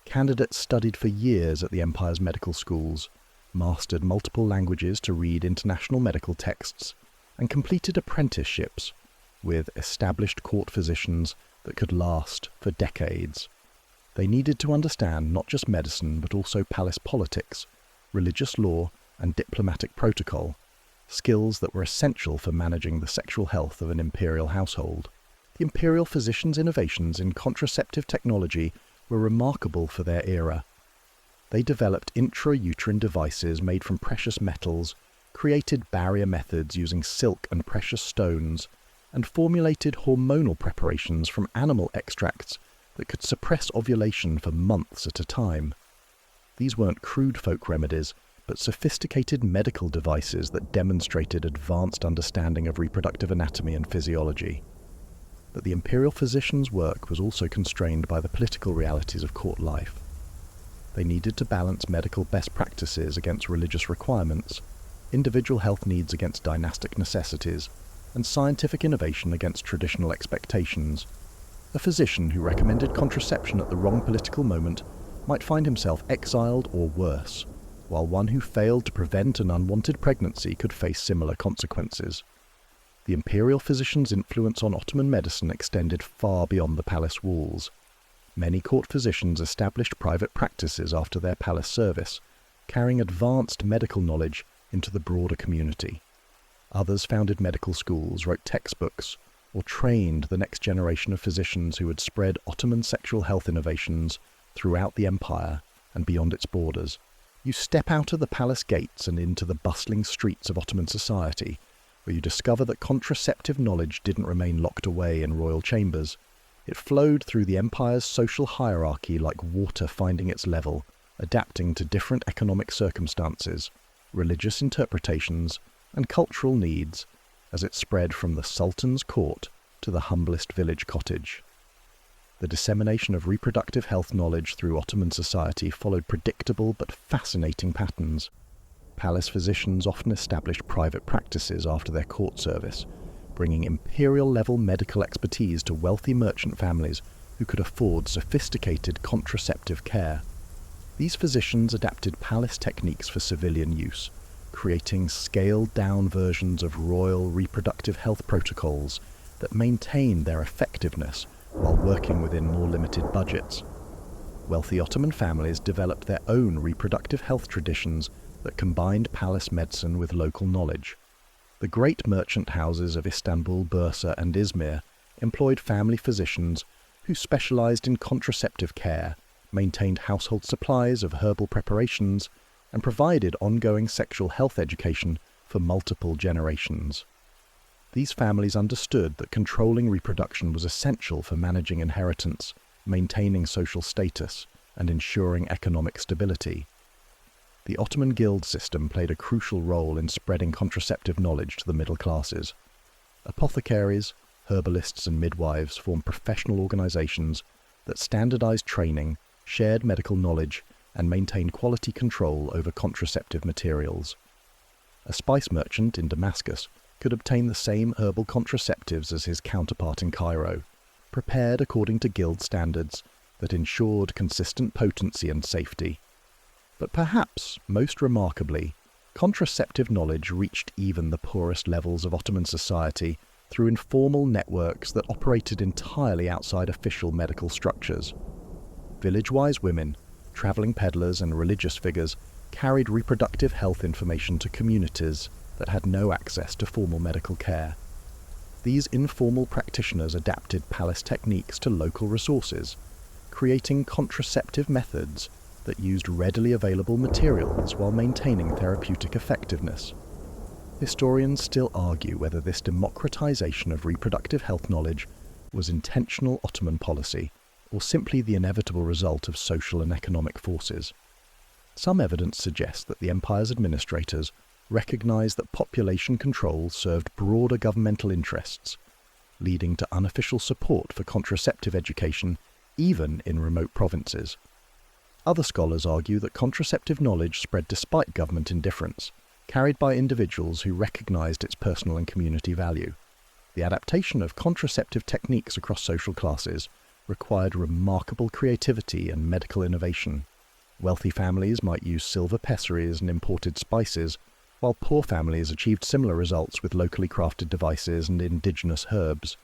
Candidates studied for years at the empire's medical schools, mastered multiple languages to read international medical texts, and completed apprenticeships with established court physicians that could last for decades. They needed to understand not just medicine but also palace politics, religious law, and diplomatic protocol, skills that were essential for managing the sexual health of an imperial household. The imperial physicians' innovations in contraceptive technology were remarkable for their era. They developed intrauterine devices made from precious metals, created barrier methods using silk and precious stones, and formulated hormonal preparations from animal extracts that could suppress ovulation for months at a time. These weren't crude folk remedies, but sophisticated medical devices that demonstrated advanced understanding of reproductive anatomy and physiology. But the imperial physicians' work was also constrained by the political realities of court life. They needed to balance medical best practices against religious requirements, individual health needs against dynastic necessities, and scientific innovation against traditional expectations. A physician who recommended contraception at the wrong political moment might find himself exiled or worse, while one who failed to prevent an unwanted pregnancy could face similar consequences. The imperial physicians' influence on Ottoman medicine extended far beyond the palace walls. Many court physicians established private practices after their palace service, carrying advanced medical knowledge into the broader community. Others founded medical schools, wrote textbooks, or trained the next generation of physicians who would spread Ottoman sexual health innovations throughout the empire and beyond its borders. You step out of the palace gates and into the bustling streets of Ottoman society, where you discover that contraceptive knowledge didn't remain locked away in royal chambers. It flowed through the empire's social hierarchy like water finding its level, adapting to different economic circumstances, religious interpretations, and cultural needs as it spread from the sultan's court to the humblest village cottage. The dissemination of reproductive health knowledge through Ottoman society followed predictable but fascinating patterns. Palace physicians often established private practices after their court service, bringing imperial-level medical expertise to wealthy merchant families who could afford sophisticated contraceptive care. These physicians adapted palace techniques for civilian use, creating scaled-down versions of royal reproductive health protocols that maintained their effectiveness while working within more limited budgets. Wealthy Ottoman families developed their own reproductive health traditions that combined palace medicine with local knowledge. The great merchant houses of Istanbul, Bursa, and Izmir employed family physicians who specialized in contraceptive care, maintained household supplies of herbal preparations, and provided ongoing sexual health education for multiple generations. These families understood that controlling reproduction was essential for managing inheritance, maintaining social status, and ensuring economic stability. The Ottoman guild system played a crucial role in spreading contraceptive knowledge to the middle classes. Apothecaries, herbalists, and midwives formed professional organizations that standardized training, shared medical knowledge, and maintained quality control over contraceptive materials. A spice merchant in Damascus could obtain the same herbal contraceptives as his counterpart in Cairo, prepared according to guild standards that ensured consistent potency and safety. But perhaps, most remarkably, contraceptive knowledge reached even the poorest levels of Ottoman society through informal networks that operated entirely outside official medical structures. Village-wise women, traveling peddlers, and religious figures carried reproductive health information to communities that had no access to formal medical care. These informal practitioners adapted palace techniques to local resources, creating contraceptive methods that used readily available materials while maintaining therapeutic effectiveness. Historians still argue whether this democratization of reproductive health knowledge was intentional Ottoman policy or simply the inevitable result of social and economic forces. Some evidence suggests that the empire's administrators recognized that population control served broader governmental interests, leading to unofficial support for contraceptive education even in remote provinces. Other scholars argue that contraceptive knowledge spread despite government indifference, carried by individuals who recognized its personal and community value. The adaptation of contraceptive techniques across social classes required remarkable creativity and medical innovation. Wealthy families might use silver pessaries and imported spices, while poor families achieved similar results with locally crafted devices and indigenous herbs.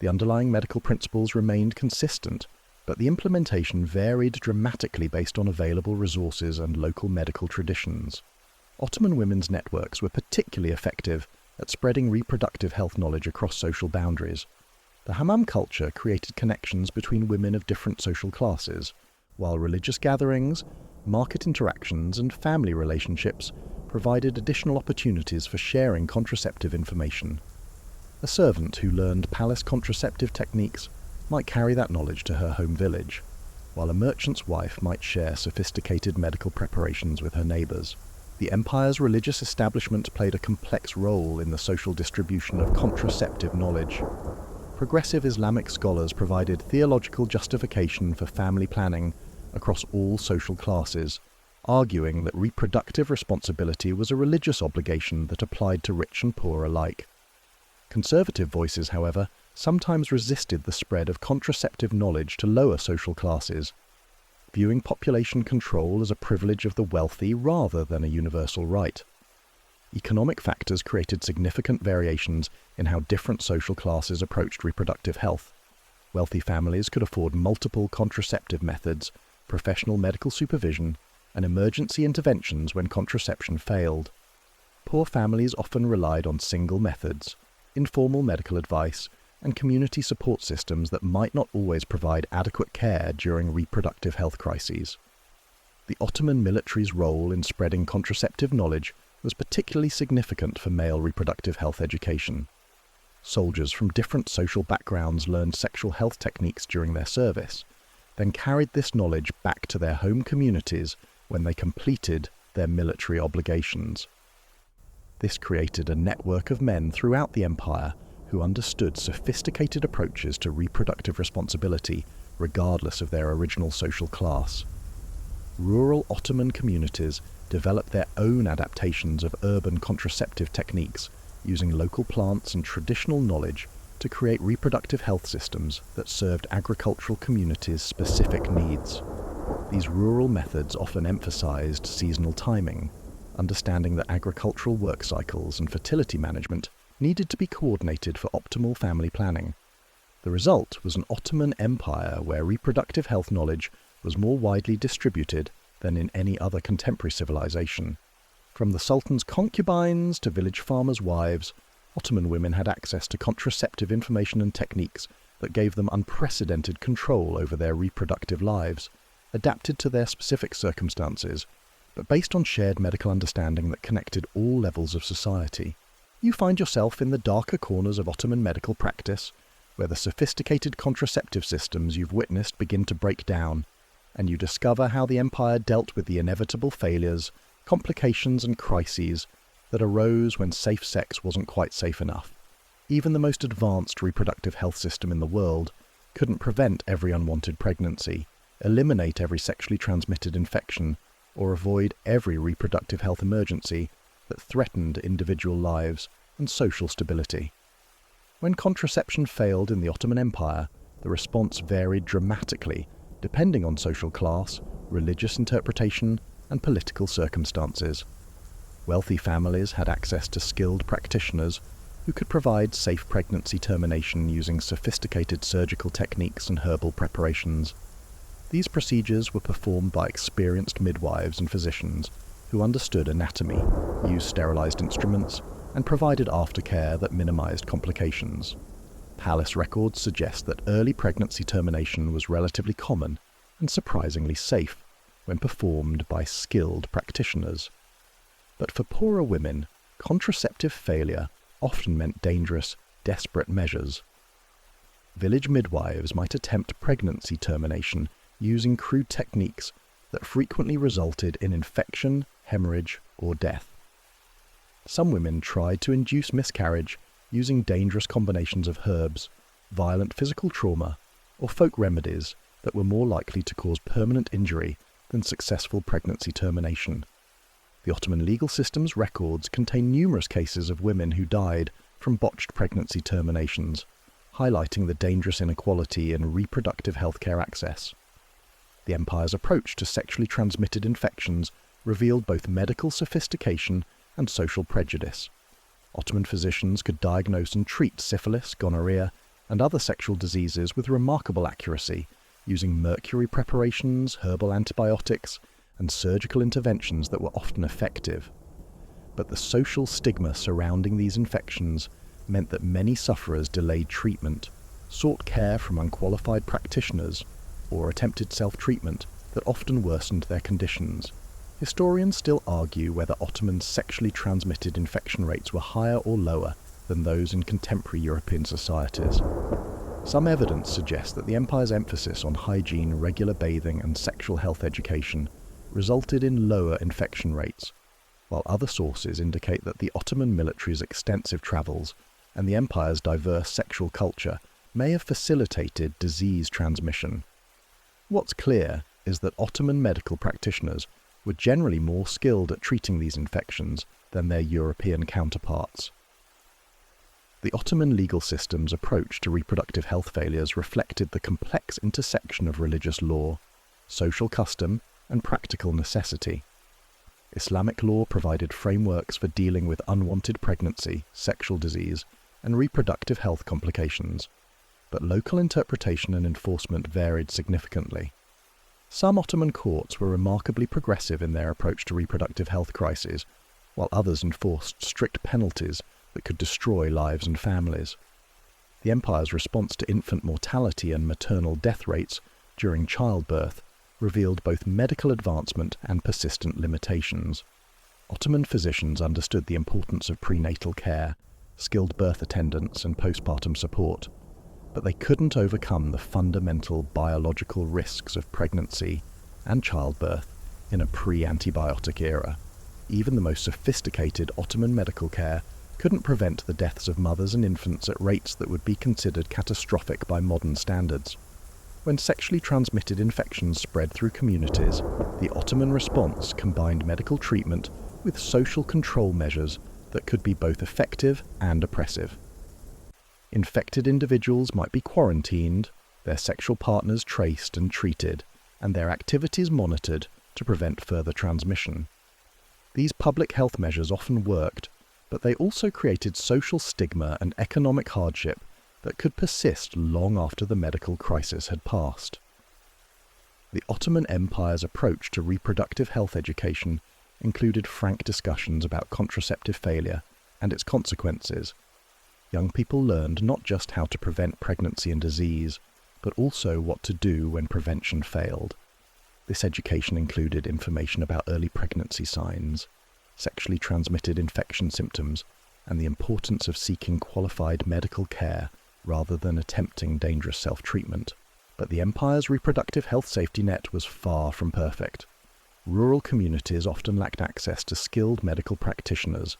The underlying medical principles remained consistent, but the implementation varied dramatically based on available resources and local medical traditions. Ottoman women's networks were particularly effective at spreading reproductive health knowledge across social boundaries. The hammam culture created connections between women of different social classes, while religious gatherings, market interactions, and family relationships provided additional opportunities for sharing contraceptive information. A servant who learned palace contraceptive techniques might carry that knowledge to her home village, while a merchant's wife might share sophisticated medical preparations with her neighbours. The empire's religious establishment played a complex role in the social distribution of contraceptive knowledge. Progressive Islamic scholars provided theological justification for family planning across all social classes, arguing that reproductive responsibility was a religious obligation that applied to rich and poor alike. Conservative voices, however, sometimes resisted the spread of contraceptive knowledge to lower social classes, viewing population control as a privilege of the wealthy rather than a universal right. Economic factors created significant variations in how different social classes approached reproductive health. Wealthy families could afford multiple contraceptive methods, professional medical supervision, and emergency interventions when contraception failed. Poor families often relied on single methods, informal medical advice, and community support systems that might not always provide adequate care during reproductive health crises. The Ottoman military's role in spreading contraceptive knowledge was particularly significant for male reproductive health education. Soldiers from different social backgrounds learned sexual health techniques during their service, then carried this knowledge back to their home communities when they completed their military obligations. This created a network of men throughout the empire who understood sophisticated approaches to reproductive responsibility regardless of their original social class. Rural Ottoman communities developed their own adaptations of urban contraceptive techniques, using local plants and traditional knowledge to create reproductive health systems that served agricultural communities' specific needs. These rural methods often emphasized seasonal timing, understanding that agricultural work cycles and fertility management needed to be coordinated for optimal family planning. The result was an Ottoman Empire where reproductive health knowledge was more widely distributed than in any other contemporary civilization. From the Sultan's concubines to village farmers' wives, Ottoman women had access to contraceptive information and techniques that gave them unprecedented control over their reproductive lives, adapted to their specific circumstances, but based on shared medical understanding that connected all levels of society. You find yourself in the darker corners of Ottoman medical practice, where the sophisticated contraceptive systems you've witnessed begin to break down, and you discover how the empire dealt with the inevitable failures, complications and crises that arose when safe sex wasn't quite safe enough. Even the most advanced reproductive health system in the world couldn't prevent every unwanted pregnancy, eliminate every sexually transmitted infection, or avoid every reproductive health emergency that threatened individual lives and social stability. When contraception failed in the Ottoman Empire, the response varied dramatically, depending on social class, religious interpretation, and political circumstances. Wealthy families had access to skilled practitioners who could provide safe pregnancy termination using sophisticated surgical techniques and herbal preparations. These procedures were performed by experienced midwives and physicians who understood anatomy, used sterilized instruments, and provided aftercare that minimized complications. Palace records suggest that early pregnancy termination was relatively common and surprisingly safe when performed by skilled practitioners. But for poorer women, contraceptive failure often meant dangerous, desperate measures. Village midwives might attempt pregnancy termination using crude techniques that frequently resulted in infection, hemorrhage, or death. Some women tried to induce miscarriage using dangerous combinations of herbs, violent physical trauma, or folk remedies that were more likely to cause permanent injury than successful pregnancy termination. The Ottoman legal system's records contain numerous cases of women who died from botched pregnancy terminations, highlighting the dangerous inequality in reproductive healthcare access. The empire's approach to sexually transmitted infections revealed both medical sophistication and social prejudice. Ottoman physicians could diagnose and treat syphilis, gonorrhea, and other sexual diseases with remarkable accuracy, using mercury preparations, herbal antibiotics, and surgical interventions that were often effective. But the social stigma surrounding these infections meant that many sufferers delayed treatment, sought care from unqualified practitioners, or attempted self-treatment that often worsened their conditions. Historians still argue whether Ottoman sexually transmitted infection rates were higher or lower than those in contemporary European societies. Some evidence suggests that the empire's emphasis on hygiene, regular bathing, and sexual health education resulted in lower infection rates, while other sources indicate that the Ottoman military's extensive travels and the empire's diverse sexual culture may have facilitated disease transmission. What's clear is that Ottoman medical practitioners were generally more skilled at treating these infections than their European counterparts. The Ottoman legal system's approach to reproductive health failures reflected the complex intersection of religious law, social custom, and practical necessity. Islamic law provided frameworks for dealing with unwanted pregnancy, sexual disease, and reproductive health complications, but local interpretation and enforcement varied significantly. Some Ottoman courts were remarkably progressive in their approach to reproductive health crises, while others enforced strict penalties that could destroy lives and families. The empire's response to infant mortality and maternal death rates during childbirth revealed both medical advancement and persistent limitations. Ottoman physicians understood the importance of prenatal care, skilled birth attendants, and postpartum support, but they couldn't overcome the fundamental biological risks of pregnancy and childbirth in a pre-antibiotic era. Even the most sophisticated Ottoman medical care couldn't prevent the deaths of mothers and infants at rates that would be considered catastrophic by modern standards. When sexually transmitted infections spread through communities, the Ottoman response combined medical treatment with social control measures that could be both effective and oppressive. Infected individuals might be quarantined, their sexual partners traced and treated, and their activities monitored to prevent further transmission. These public health measures often worked, but they also created social stigma and economic hardship that could persist long after the medical crisis had passed. The Ottoman Empire's approach to reproductive health education included frank discussions about contraceptive failure and its consequences. Young people learned not just how to prevent pregnancy and disease, but also what to do when prevention failed. This education included information about early pregnancy signs, sexually transmitted infection symptoms, and the importance of seeking qualified medical care rather than attempting dangerous self-treatment. But the empire's reproductive health safety net was far from perfect. Rural communities often lacked access to skilled medical practitioners.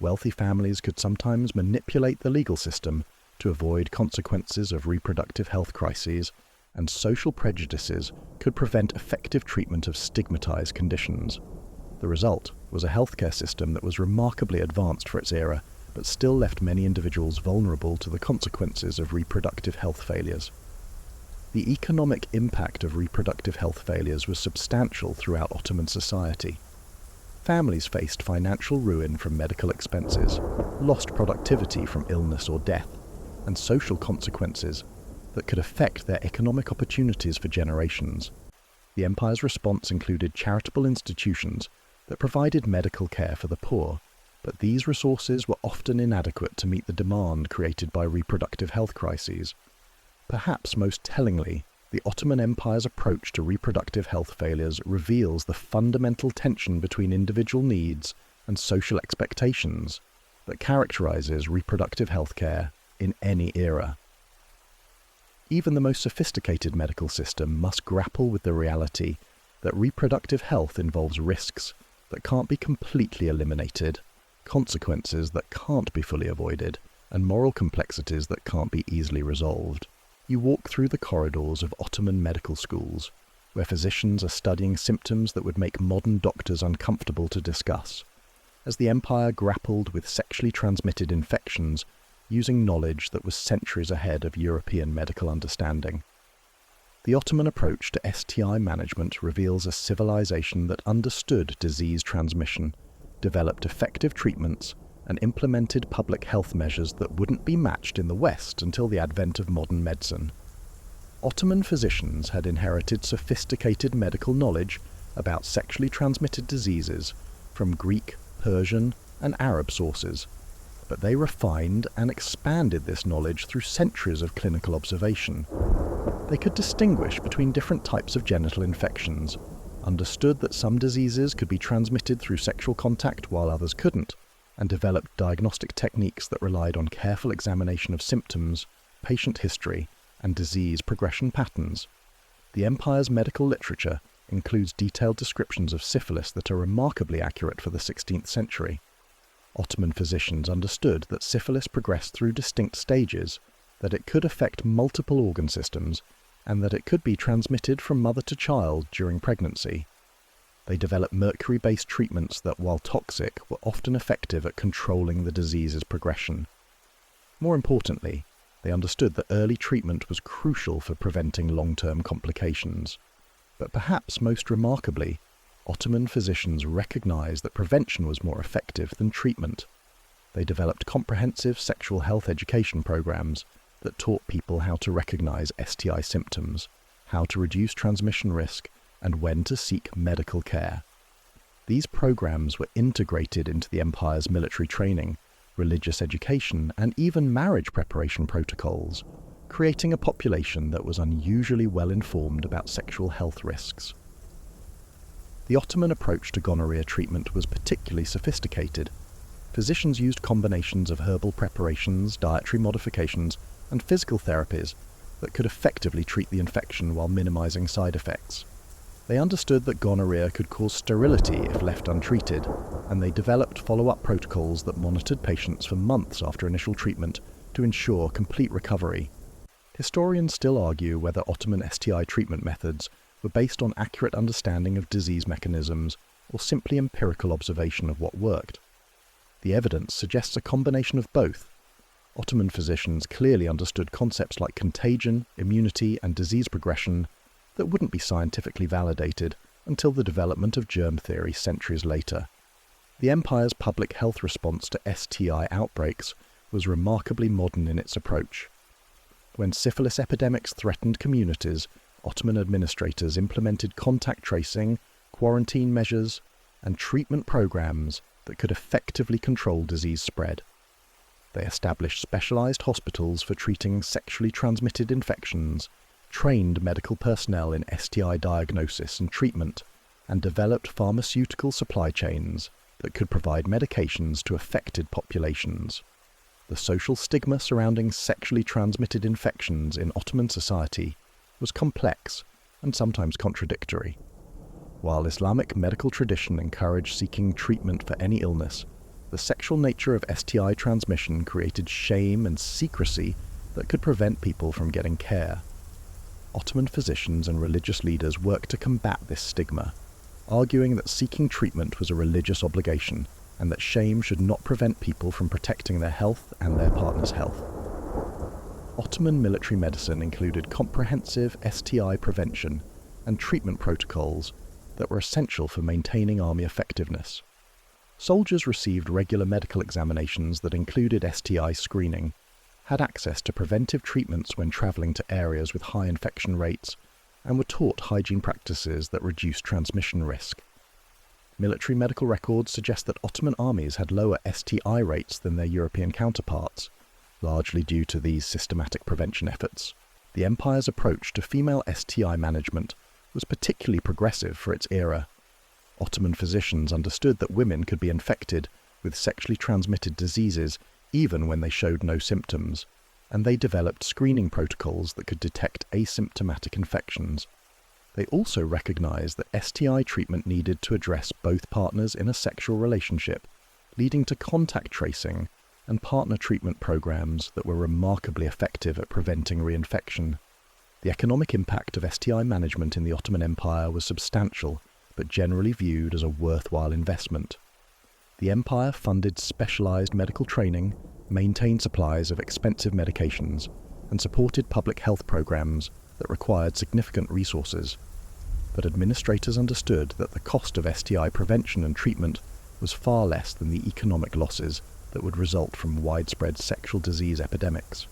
Wealthy families could sometimes manipulate the legal system to avoid consequences of reproductive health crises, and social prejudices could prevent effective treatment of stigmatized conditions. The result was a healthcare system that was remarkably advanced for its era, but still left many individuals vulnerable to the consequences of reproductive health failures. The economic impact of reproductive health failures was substantial throughout Ottoman society. Families faced financial ruin from medical expenses, lost productivity from illness or death, and social consequences that could affect their economic opportunities for generations. The empire's response included charitable institutions that provided medical care for the poor, but these resources were often inadequate to meet the demand created by reproductive health crises. Perhaps most tellingly, the Ottoman Empire's approach to reproductive health failures reveals the fundamental tension between individual needs and social expectations that characterizes reproductive healthcare in any era. Even the most sophisticated medical system must grapple with the reality that reproductive health involves risks that can't be completely eliminated, consequences that can't be fully avoided, and moral complexities that can't be easily resolved. You walk through the corridors of Ottoman medical schools, where physicians are studying symptoms that would make modern doctors uncomfortable to discuss, as the empire grappled with sexually transmitted infections using knowledge that was centuries ahead of European medical understanding. The Ottoman approach to STI management reveals a civilization that understood disease transmission, developed effective treatments, and implemented public health measures that wouldn't be matched in the West until the advent of modern medicine. Ottoman physicians had inherited sophisticated medical knowledge about sexually transmitted diseases from Greek, Persian, and Arab sources, but they refined and expanded this knowledge through centuries of clinical observation. They could distinguish between different types of genital infections, understood that some diseases could be transmitted through sexual contact while others couldn't, and developed diagnostic techniques that relied on careful examination of symptoms, patient history, and disease progression patterns. The empire's medical literature includes detailed descriptions of syphilis that are remarkably accurate for the 16th century. Ottoman physicians understood that syphilis progressed through distinct stages, that it could affect multiple organ systems, and that it could be transmitted from mother to child during pregnancy. They developed mercury-based treatments that, while toxic, were often effective at controlling the disease's progression. More importantly, they understood that early treatment was crucial for preventing long-term complications. But perhaps most remarkably, Ottoman physicians recognized that prevention was more effective than treatment. They developed comprehensive sexual health education programs that taught people how to recognize STI symptoms, how to reduce transmission risk, and when to seek medical care. These programs were integrated into the empire's military training, religious education, and even marriage preparation protocols, creating a population that was unusually well informed about sexual health risks. The Ottoman approach to gonorrhea treatment was particularly sophisticated. Physicians used combinations of herbal preparations, dietary modifications, and physical therapies that could effectively treat the infection while minimizing side effects. They understood that gonorrhea could cause sterility if left untreated, and they developed follow-up protocols that monitored patients for months after initial treatment to ensure complete recovery. Historians still argue whether Ottoman STI treatment methods were based on accurate understanding of disease mechanisms or simply empirical observation of what worked. The evidence suggests a combination of both. Ottoman physicians clearly understood concepts like contagion, immunity, and disease progression that wouldn't be scientifically validated until the development of germ theory centuries later. The empire's public health response to STI outbreaks was remarkably modern in its approach. When syphilis epidemics threatened communities, Ottoman administrators implemented contact tracing, quarantine measures, and treatment programs that could effectively control disease spread. They established specialized hospitals for treating sexually transmitted infections, trained medical personnel in STI diagnosis and treatment, and developed pharmaceutical supply chains that could provide medications to affected populations. The social stigma surrounding sexually transmitted infections in Ottoman society was complex and sometimes contradictory. While Islamic medical tradition encouraged seeking treatment for any illness, the sexual nature of STI transmission created shame and secrecy that could prevent people from getting care. Ottoman physicians and religious leaders worked to combat this stigma, arguing that seeking treatment was a religious obligation and that shame should not prevent people from protecting their health and their partner's health. Ottoman military medicine included comprehensive STI prevention and treatment protocols that were essential for maintaining army effectiveness. Soldiers received regular medical examinations that included STI screening, had access to preventive treatments when traveling to areas with high infection rates, and were taught hygiene practices that reduced transmission risk. Military medical records suggest that Ottoman armies had lower STI rates than their European counterparts, largely due to these systematic prevention efforts. The empire's approach to female STI management was particularly progressive for its era. Ottoman physicians understood that women could be infected with sexually transmitted diseases even when they showed no symptoms, and they developed screening protocols that could detect asymptomatic infections. They also recognized that STI treatment needed to address both partners in a sexual relationship, leading to contact tracing and partner treatment programs that were remarkably effective at preventing reinfection. The economic impact of STI management in the Ottoman Empire was substantial, but generally viewed as a worthwhile investment. The empire funded specialized medical training, maintained supplies of expensive medications, and supported public health programs that required significant resources. But administrators understood that the cost of STI prevention and treatment was far less than the economic losses that would result from widespread sexual disease epidemics.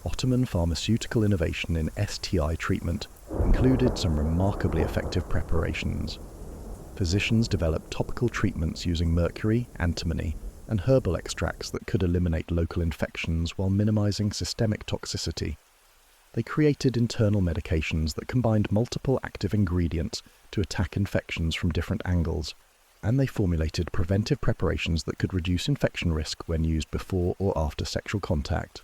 Ottoman pharmaceutical innovation in STI treatment included some remarkably effective preparations. Physicians developed topical treatments using mercury, antimony, and herbal extracts that could eliminate local infections while minimizing systemic toxicity. They created internal medications that combined multiple active ingredients to attack infections from different angles, and they formulated preventive preparations that could reduce infection risk when used before or after sexual contact.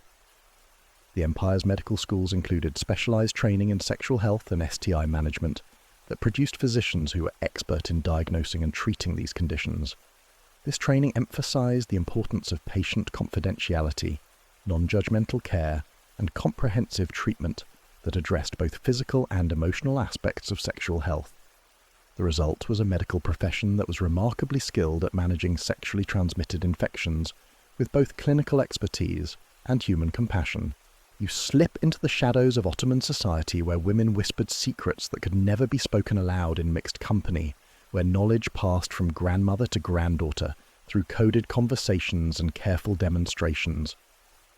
The empire's medical schools included specialized training in sexual health and STI management that produced physicians who were expert in diagnosing and treating these conditions. This training emphasized the importance of patient confidentiality, non-judgmental care, and comprehensive treatment that addressed both physical and emotional aspects of sexual health. The result was a medical profession that was remarkably skilled at managing sexually transmitted infections with both clinical expertise and human compassion. You slip into the shadows of Ottoman society where women whispered secrets that could never be spoken aloud in mixed company, where knowledge passed from grandmother to granddaughter through coded conversations and careful demonstrations.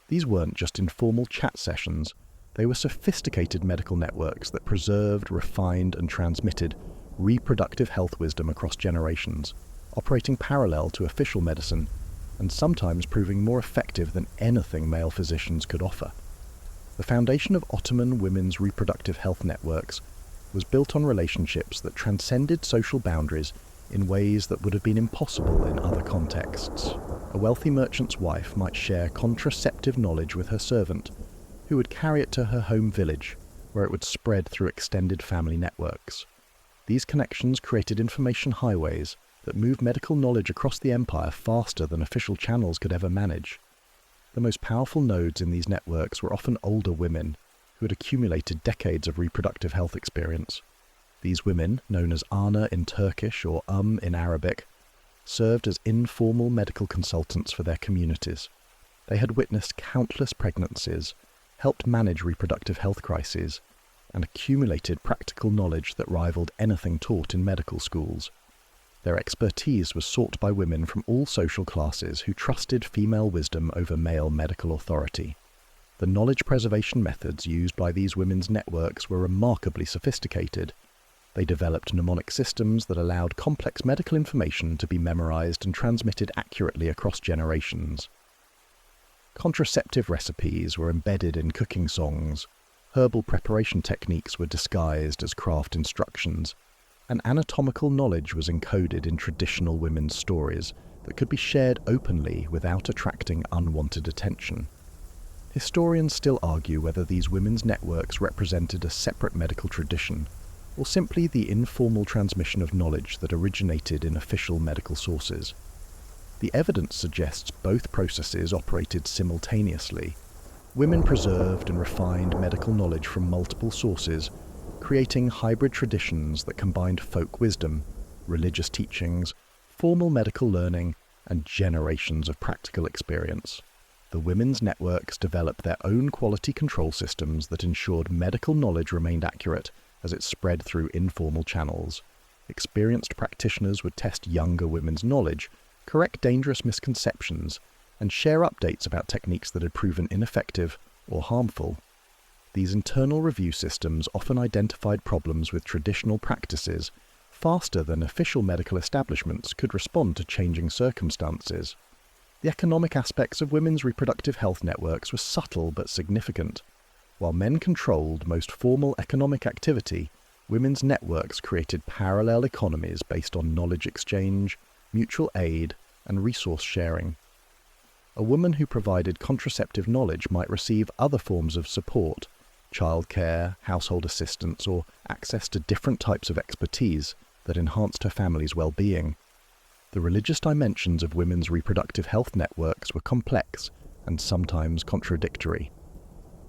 These weren't just informal chat sessions, they were sophisticated medical networks that preserved, refined, and transmitted reproductive health wisdom across generations, operating parallel to official medicine, and sometimes proving more effective than anything male physicians could offer. The foundation of Ottoman women's reproductive health networks was built on relationships that transcended social boundaries in ways that would have been impossible in other contexts. A wealthy merchant's wife might share contraceptive knowledge with her servant, who would carry it to her home village, where it would spread through extended family networks. These connections created information highways that moved medical knowledge across the empire faster than official channels could ever manage. The most powerful nodes in these networks were often older women who had accumulated decades of reproductive health experience. These women, known as ana in Turkish or in Arabic, served as informal medical consultants for their communities. They had witnessed countless pregnancies, helped manage reproductive health crises, and accumulated practical knowledge that rivaled anything taught in medical schools. Their expertise was sought by women from all social classes who trusted female wisdom over male medical authority. The knowledge preservation methods used by these women's networks were remarkably sophisticated. They developed mnemonic systems that allowed complex medical information to be memorized and transmitted accurately across generations. Contraceptive recipes were embedded in cooking songs, herbal preparation techniques were disguised as craft instructions, and anatomical knowledge was encoded in traditional women's stories that could be shared openly without attracting unwanted attention. Historians still argue whether these women's networks represented a separate medical tradition, or simply the informal transmission of knowledge that originated in official medical sources. The evidence suggests both processes operated simultaneously. Women preserved and refined medical knowledge from multiple sources, creating hybrid traditions that combined folk wisdom, religious teachings, formal medical learning, and generations of practical experience. The women's networks developed their own quality control systems that ensured medical knowledge remained accurate as it spread through informal channels. Experienced practitioners would test younger women's knowledge, correct dangerous misconceptions, and share updates about techniques that had proven ineffective or harmful. These internal review systems often identified problems with traditional practices faster than official medical establishments could respond to changing circumstances. The economic aspects of women's reproductive health networks were subtle but significant. While men controlled most formal economic activity, women's networks created parallel economies based on knowledge exchange, mutual aid, and resource sharing. A woman who provided contraceptive knowledge might receive other forms of support, childcare, household assistance, or access to different types of expertise that enhanced her family's well-being. The religious dimensions of women's reproductive health networks were complex and sometimes contradictory.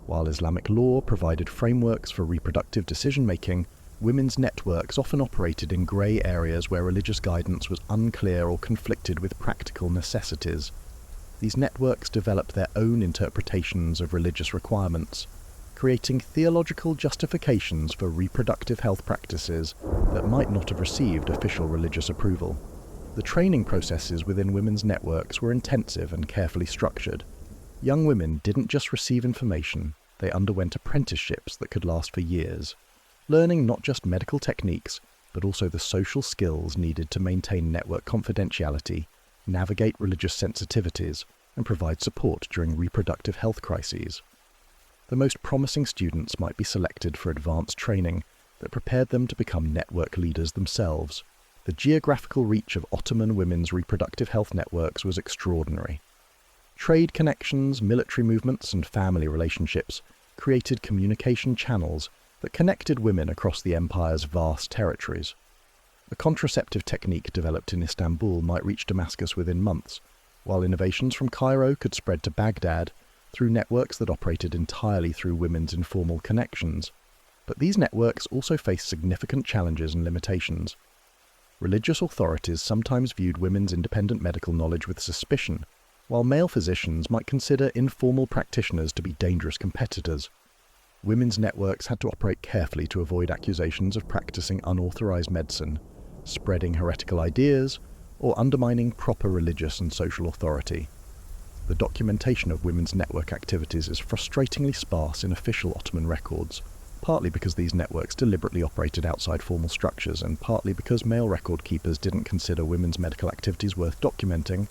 While Islamic law provided frameworks for reproductive decision-making, women's networks often operated in grey areas where religious guidance was unclear or conflicted with practical necessities. These networks developed their own interpretations of religious requirements, creating theological justifications for reproductive health practices that might not have received official religious approval. The training processes within women's networks were intensive and carefully structured. Young women didn't just receive information, they underwent apprenticeships that could last for years, learning not just medical techniques, but also the social skills needed to maintain network confidentiality, navigate religious sensitivities, and provide support during reproductive health crises. The most promising students might be selected for advanced training that prepared them to become network leaders themselves. The geographical reach of Ottoman women's reproductive health networks was extraordinary. Trade connections, military movements, and family relationships created communication channels that connected women across the empire's vast territories. A contraceptive technique developed in Istanbul might reach Damascus within months, while innovations from Cairo could spread to Baghdad through networks that operated entirely through women's informal connections. But these networks also faced significant challenges and limitations. Religious authorities sometimes viewed women's independent medical knowledge with suspicion, while male physicians might consider informal practitioners to be dangerous competitors. Women's networks had to operate carefully to avoid accusations of practicing unauthorized medicine, spreading heretical ideas, or undermining proper religious and social authority. The documentation of women's network activities is frustratingly sparse in official Ottoman records, partly because these networks deliberately operated outside formal structures, and partly because male record keepers didn't consider women's medical activities worth documenting.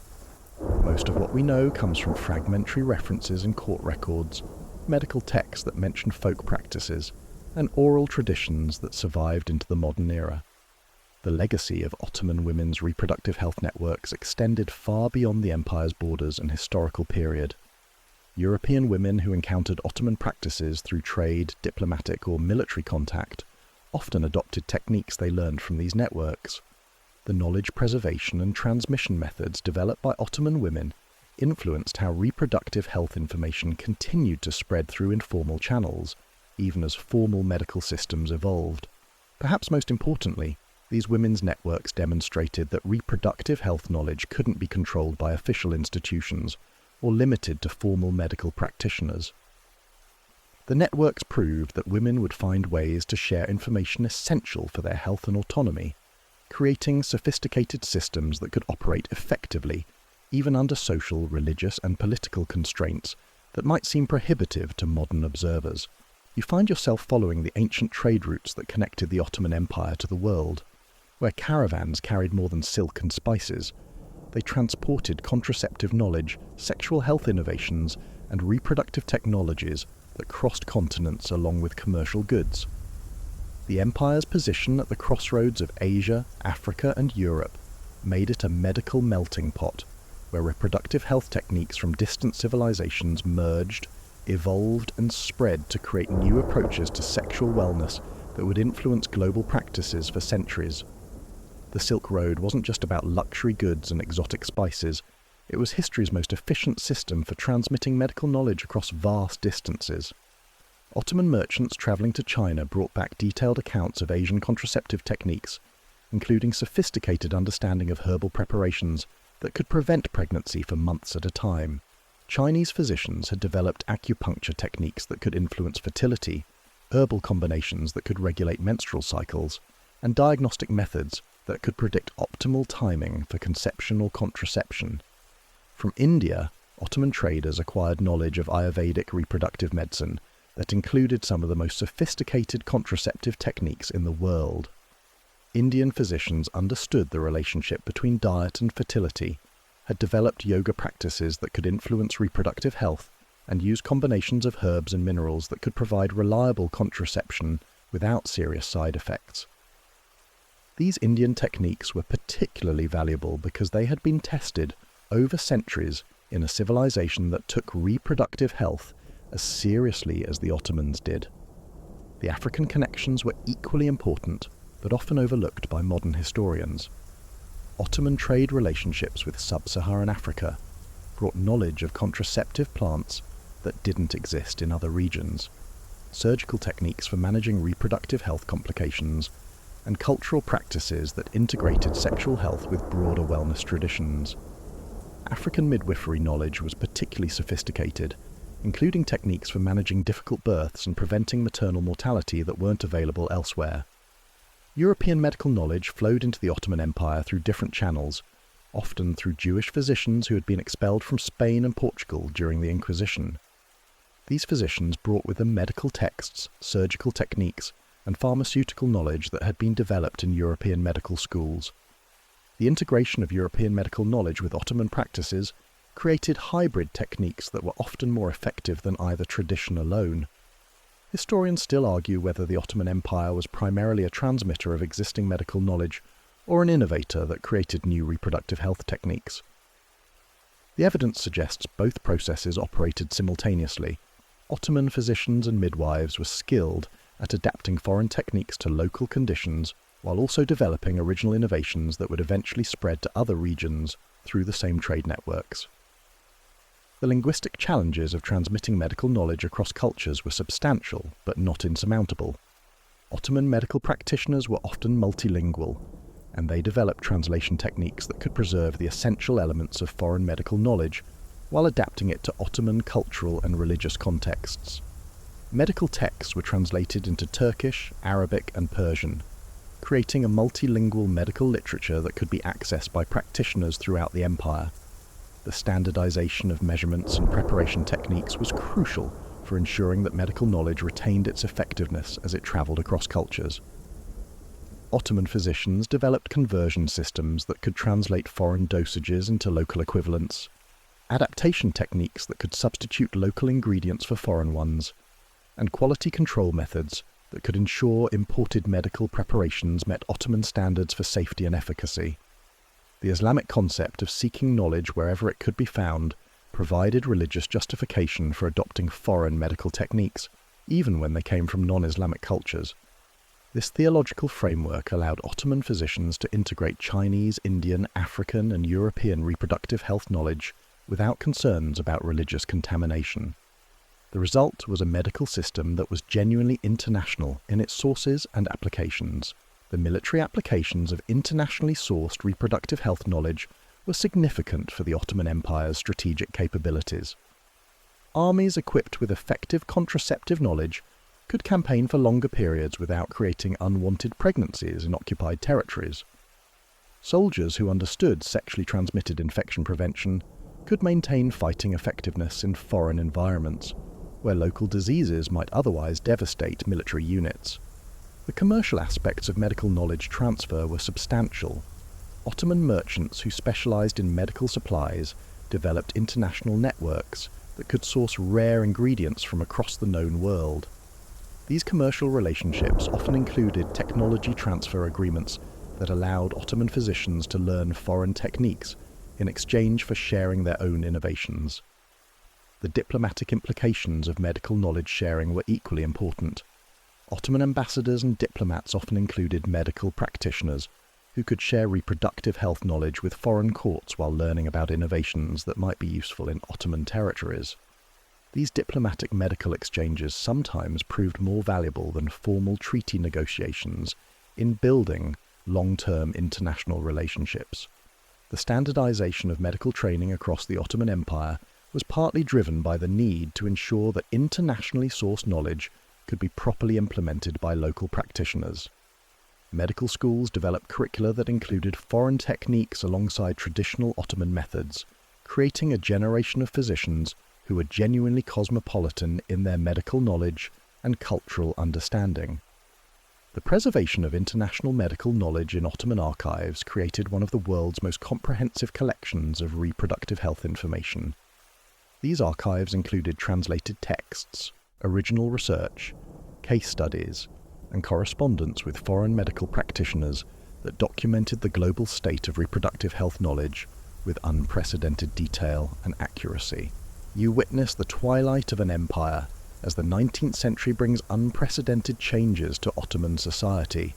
Most of what we know comes from fragmentary references in court records, medical texts that mention folk practices, and oral traditions that survived into the modern era. The legacy of Ottoman women's reproductive health networks extended far beyond the empire's borders and historical period. European women who encountered Ottoman practices through trade, diplomatic, or military contact often adopted techniques they learned from these networks. The knowledge preservation and transmission methods developed by Ottoman women influenced how reproductive health information continued to spread through informal channels, even as formal medical systems evolved. Perhaps most importantly, these women's networks demonstrated that reproductive health knowledge couldn't be controlled by official institutions or limited to formal medical practitioners. The networks proved that women would find ways to share information essential for their health and autonomy, creating sophisticated systems that could operate effectively, even under social, religious, and political constraints that might seem prohibitive to modern observers. You find yourself following the ancient trade routes that connected the Ottoman Empire to the world, where caravans carried more than silk and spices. They transported contraceptive knowledge, sexual health innovations, and reproductive technologies that crossed continents along with commercial goods. The empire's position at the crossroads of Asia, Africa, and Europe made it a medical melting pot, where reproductive health techniques from distant civilizations merged, evolved, and spread to create new approaches to sexual wellness that would influence global practices for centuries. The Silk Road wasn't just about luxury goods and exotic spices, it was history's most efficient system for transmitting medical knowledge across vast distances. Ottoman merchants travelling to China brought back detailed accounts of Asian contraceptive techniques, including sophisticated understanding of herbal preparations that could prevent pregnancy for months at a time. Chinese physicians had developed acupuncture techniques that could influence fertility, herbal combinations that could regulate menstrual cycles, and diagnostic methods that could predict optimal timing for conception or contraception. From India, Ottoman traders acquired knowledge of Ayurvedic reproductive medicine that included some of the most sophisticated contraceptive techniques in the world. Indian physicians understood the relationship between diet and fertility, had developed yoga practices that could influence reproductive health, and used combinations of herbs and minerals that could provide reliable contraception without serious side effects. These Indian techniques were particularly valuable because they had been tested over centuries in a civilization that took reproductive health as seriously as the Ottomans did. The African connections were equally important, but often overlooked by modern historians. Ottoman trade relationships with sub-Saharan Africa brought knowledge of contraceptive plants that didn't exist in other regions, surgical techniques for managing reproductive health complications, and cultural practices that integrated sexual health with broader wellness traditions. African midwifery knowledge was particularly sophisticated, including techniques for managing difficult births and preventing maternal mortality that weren't available elsewhere. European medical knowledge flowed into the Ottoman Empire through different channels, often through Jewish physicians who had been expelled from Spain and Portugal during the Inquisition. These physicians brought with them medical texts, surgical techniques, and pharmaceutical knowledge that had been developed in European medical schools. The integration of European medical knowledge with Ottoman practices created hybrid techniques that were often more effective than either tradition alone. Historians still argue whether the Ottoman Empire was primarily a transmitter of existing medical knowledge or an innovator that created new reproductive health techniques. The evidence suggests both processes operated simultaneously. Ottoman physicians and midwives were skilled at adapting foreign techniques to local conditions while also developing original innovations that would eventually spread to other regions through the same trade networks. The linguistic challenges of transmitting medical knowledge across cultures were substantial, but not insurmountable. Ottoman medical practitioners were often multilingual, and they developed translation techniques that could preserve the essential elements of foreign medical knowledge while adapting it to Ottoman cultural and religious contexts. Medical texts were translated into Turkish, Arabic, and Persian, creating a multilingual medical literature that could be accessed by practitioners throughout the empire. The standardization of measurements and preparation techniques was crucial for ensuring that medical knowledge retained its effectiveness as it traveled across cultures. Ottoman physicians developed conversion systems that could translate foreign dosages into local equivalents, adaptation techniques that could substitute local ingredients for foreign ones, and quality control methods that could ensure imported medical preparations met Ottoman standards for safety and efficacy. The Islamic concept of seeking knowledge wherever it could be found provided religious justification for adopting foreign medical techniques, even when they came from non-Islamic cultures. This theological framework allowed Ottoman physicians to integrate Chinese, Indian, African, and European reproductive health knowledge without concerns about religious contamination. The result was a medical system that was genuinely international in its sources and applications. The military applications of internationally sourced reproductive health knowledge were significant for the Ottoman Empire's strategic capabilities. Armies equipped with effective contraceptive knowledge could campaign for longer periods without creating unwanted pregnancies in occupied territories. Soldiers who understood sexually transmitted infection prevention could maintain fighting effectiveness in foreign environments, where local diseases might otherwise devastate military units. The commercial aspects of medical knowledge transfer were substantial. Ottoman merchants who specialized in medical supplies developed international networks that could source rare ingredients from across the known world. These commercial relationships often included technology transfer agreements that allowed Ottoman physicians to learn foreign techniques in exchange for sharing their own innovations. The diplomatic implications of medical knowledge sharing were equally important. Ottoman ambassadors and diplomats often included medical practitioners who could share reproductive health knowledge with foreign courts while learning about innovations that might be useful in Ottoman territories. These diplomatic medical exchanges sometimes proved more valuable than formal treaty negotiations in building long-term international relationships. The standardization of medical training across the Ottoman Empire was partly driven by the need to ensure that internationally sourced knowledge could be properly implemented by local practitioners. Medical schools developed curricula that included foreign techniques alongside traditional Ottoman methods, creating a generation of physicians who were genuinely cosmopolitan in their medical knowledge and cultural understanding. The preservation of international medical knowledge in Ottoman archives created one of the world's most comprehensive collections of reproductive health information. These archives included translated texts, original research, case studies, and correspondence with foreign medical practitioners that documented the global state of reproductive health knowledge with unprecedented detail and accuracy. You witness the twilight of an empire as the 19th century brings unprecedented changes to Ottoman society,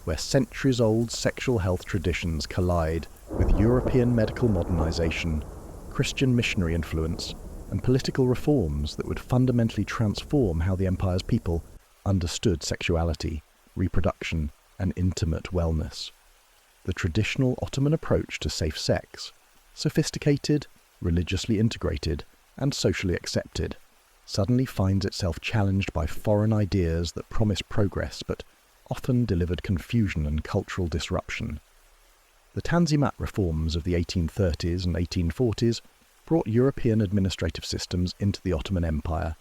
where centuries-old sexual health traditions collide with European medical modernization, Christian missionary influence, and political reforms that would fundamentally transform how the empire's people understood sexuality, reproduction, and intimate wellness. The traditional Ottoman approach to safe sex, sophisticated, religiously integrated, and socially accepted, suddenly finds itself challenged by foreign ideas that promise progress but often delivered confusion and cultural disruption. The Tanzimat reforms of the 1830s and 1840s brought European administrative systems into the Ottoman Empire,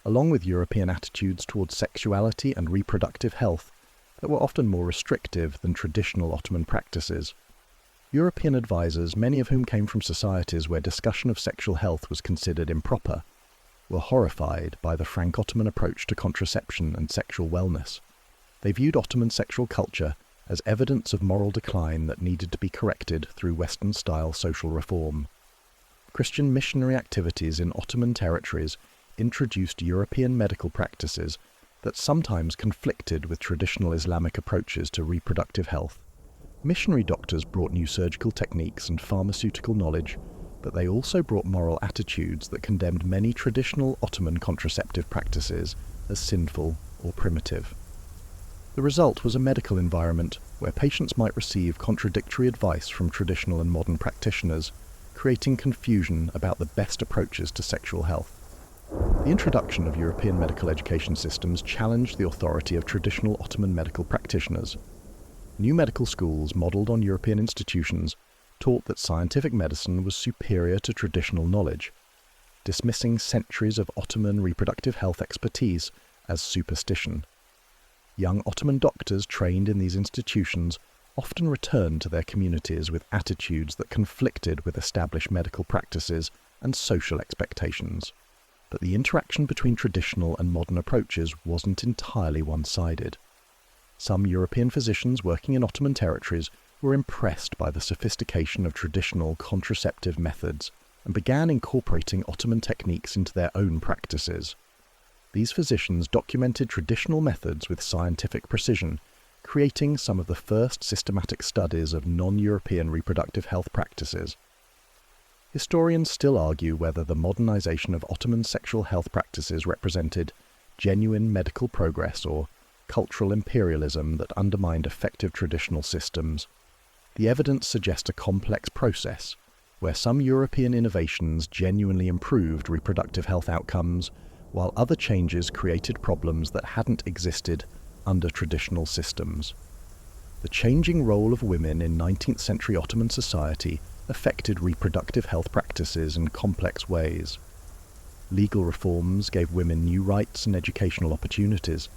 along with European attitudes towards sexuality and reproductive health that were often more restrictive than traditional Ottoman practices. European advisors, many of whom came from societies where discussion of sexual health was considered improper, were horrified by the Franco-Ottoman approach to contraception and sexual wellness. They viewed Ottoman sexual culture as evidence of moral decline that needed to be corrected through Western-style social reform. Christian missionary activities in Ottoman territories introduced European medical practices that sometimes conflicted with traditional Islamic approaches to reproductive health. Missionary doctors brought new surgical techniques and pharmaceutical knowledge, but they also brought moral attitudes that condemned many traditional Ottoman contraceptive practices as sinful or primitive. The result was a medical environment where patients might receive contradictory advice from traditional and modern practitioners, creating confusion about the best approaches to sexual health. The introduction of European medical education systems challenged the authority of traditional Ottoman medical practitioners. New medical schools modelled on European institutions taught that scientific medicine was superior to traditional knowledge, dismissing centuries of Ottoman reproductive health expertise as superstition. Young Ottoman doctors trained in these institutions often returned to their communities with attitudes that conflicted with established medical practices and social expectations. But the interaction between traditional and modern approaches wasn't entirely one-sided. Some European physicians working in Ottoman territories were impressed by the sophistication of traditional contraceptive methods and began incorporating Ottoman techniques into their own practices. These physicians documented traditional methods with scientific precision, creating some of the first systematic studies of non-European reproductive health practices. Historians still argue whether the modernization of Ottoman sexual health practices represented genuine medical progress or cultural imperialism that undermined effective traditional systems. The evidence suggests a complex process, where some European innovations genuinely improved reproductive health outcomes, while other changes created problems that hadn't existed under traditional systems. The changing role of women in 19th century Ottoman society affected reproductive health practices in complex ways. Legal reforms gave women new rights and educational opportunities,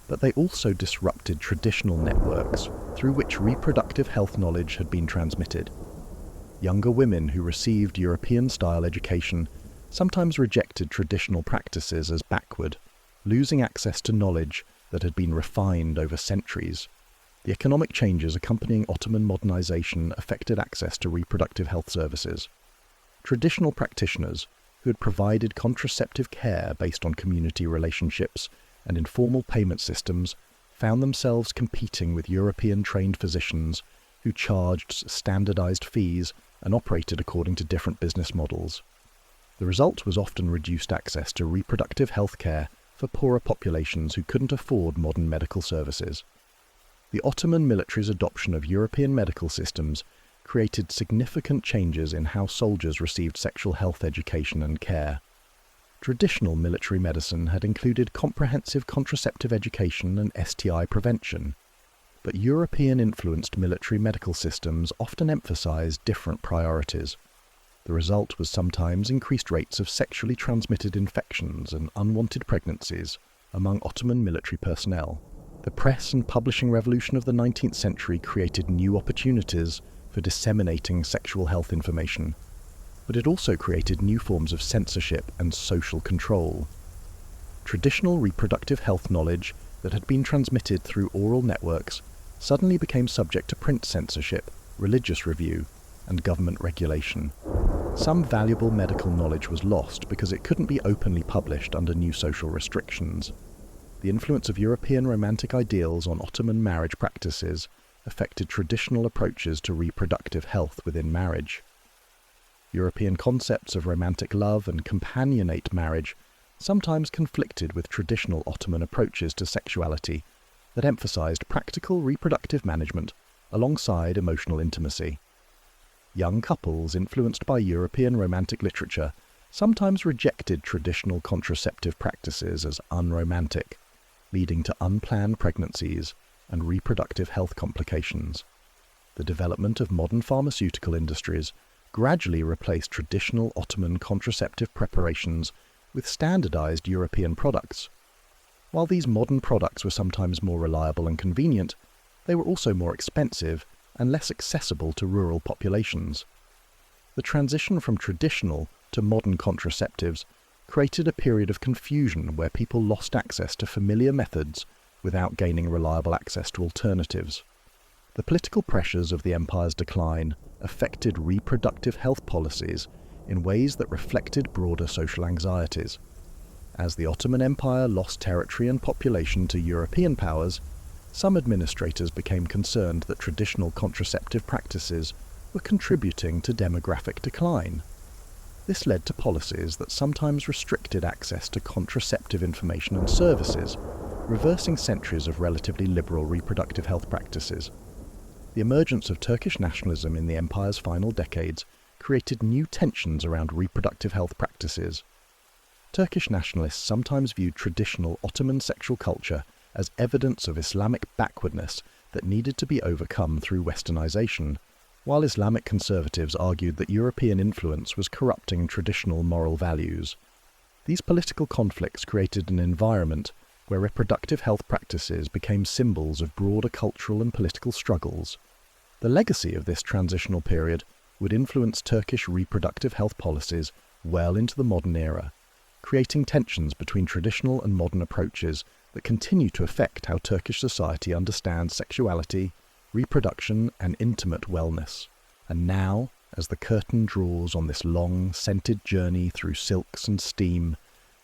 but they also disrupted traditional networks through which reproductive health knowledge had been transmitted. Younger women who received European-style education sometimes rejected traditional practices as backward, losing access to knowledge that had been refined over centuries. The economic changes accompanying Ottoman modernization affected access to reproductive health services. Traditional practitioners, who had provided contraceptive care based on community relationships and informal payment systems, found themselves competing with European-trained physicians who charged standardized fees and operated according to different business models. The result was often reduced access to reproductive health care for poorer populations who couldn't afford modern medical services. The Ottoman military's adoption of European medical systems created significant changes in how soldiers received sexual health education and care. Traditional military medicine had included comprehensive contraceptive education and STI prevention, but European-influenced military medical systems often emphasized different priorities. The result was sometimes increased rates of sexually transmitted infections and unwanted pregnancies among Ottoman military personnel. The press and publishing revolution of the 19th century created new opportunities for disseminating sexual health information, but it also created new forms of censorship and social control. Traditional reproductive health knowledge that had been transmitted through oral networks suddenly became subject to print censorship, religious review, and government regulation. Some valuable medical knowledge was lost because it couldn't be openly published under new social restrictions. The influence of European romantic ideals on Ottoman marriage practices affected traditional approaches to reproductive health within marriage. European concepts of romantic love and companionate marriage sometimes conflicted with traditional Ottoman approaches to sexuality that emphasized practical reproductive management alongside emotional intimacy. Young couples influenced by European romantic literature sometimes rejected traditional contraceptive practices as unromantic, leading to unplanned pregnancies and reproductive health complications. The development of modern pharmaceutical industries gradually replaced traditional Ottoman contraceptive preparations with standardized European products. While these modern products were sometimes more reliable and convenient, they were also more expensive and less accessible to rural populations. The transition from traditional to modern contraceptives created a period of confusion where people lost access to familiar methods without gaining reliable access to alternatives. The political pressures of the empire's decline affected reproductive health policies in ways that reflected broader social anxieties. As the Ottoman Empire lost territory and population to European powers, some administrators became concerned that traditional contraceptive practices were contributing to demographic decline. This led to policies that sometimes restricted access to contraceptive information and services, reversing centuries of relatively liberal reproductive health practices. The emergence of Turkish nationalism in the empire's final decades created new tensions around reproductive health practices. Turkish nationalists sometimes viewed traditional Ottoman sexual culture as evidence of Islamic backwardness that needed to be overcome through westernization, while Islamic conservatives argued that European influence was corrupting traditional moral values. These political conflicts created an environment where reproductive health practices became symbols of broader cultural and political struggles. The legacy of this transitional period would influence Turkish reproductive health policies well into the modern era, creating tensions between traditional and modern approaches that continue to affect how Turkish society understands sexuality, reproduction, and intimate wellness. And now, as the curtain draws on this long, scented journey through silks and steam,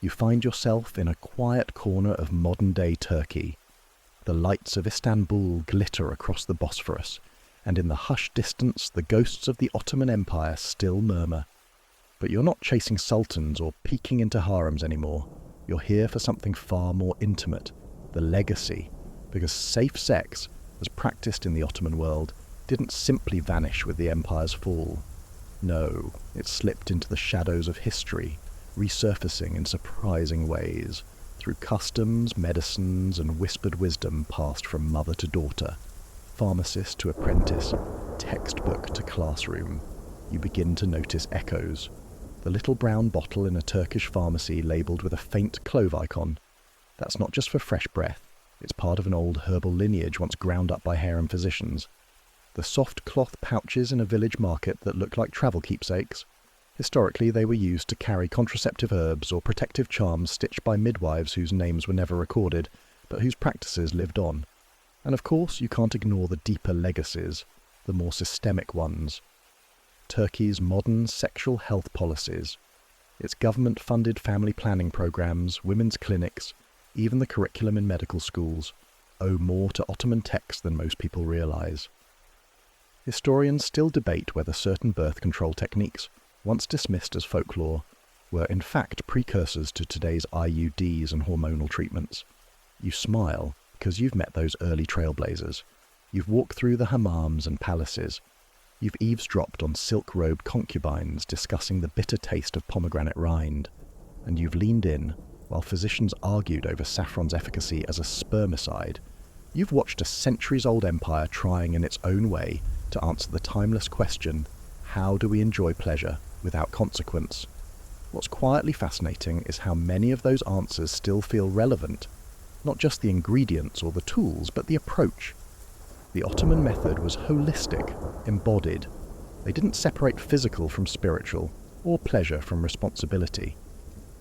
you find yourself in a quiet corner of modern-day Turkey. The lights of Istanbul glitter across the Bosphorus, and in the hushed distance the ghosts of the Ottoman Empire still murmur. But you're not chasing sultans or peeking into harems anymore. You're here for something far more intimate, the legacy, because safe sex, as practiced in the Ottoman world, didn't simply vanish with the empire's fall. No, it slipped into the shadows of history, resurfacing in surprising ways, through customs, medicines, and whispered wisdom passed from mother to daughter, pharmacist to apprentice, textbook to classroom. You begin to notice echoes. The little brown bottle in a Turkish pharmacy labelled with a faint clove icon. That's not just for fresh breath, it's part of an old herbal lineage once ground up by harem physicians. The soft cloth pouches in a village market that look like travel keepsakes. Historically, they were used to carry contraceptive herbs or protective charms stitched by midwives whose names were never recorded, but whose practices lived on. And of course, you can't ignore the deeper legacies, the more systemic ones. Turkey's modern sexual health policies, its government-funded family planning programs, women's clinics, even the curriculum in medical schools, owe more to Ottoman texts than most people realize. Historians still debate whether certain birth control techniques, once dismissed as folklore, were in fact precursors to today's IUDs and hormonal treatments. You smile because you've met those early trailblazers. You've walked through the hammams and palaces. You've eavesdropped on silk-robed concubines discussing the bitter taste of pomegranate rind. And you've leaned in while physicians argued over saffron's efficacy as a spermicide. You've watched a centuries-old empire trying in its own way to answer the timeless question, how do we enjoy pleasure without consequence? What's quietly fascinating is how many of those answers still feel relevant, not just the ingredients or the tools, but the approach. The Ottoman method was holistic, embodied. They didn't separate physical from spiritual, or pleasure from responsibility.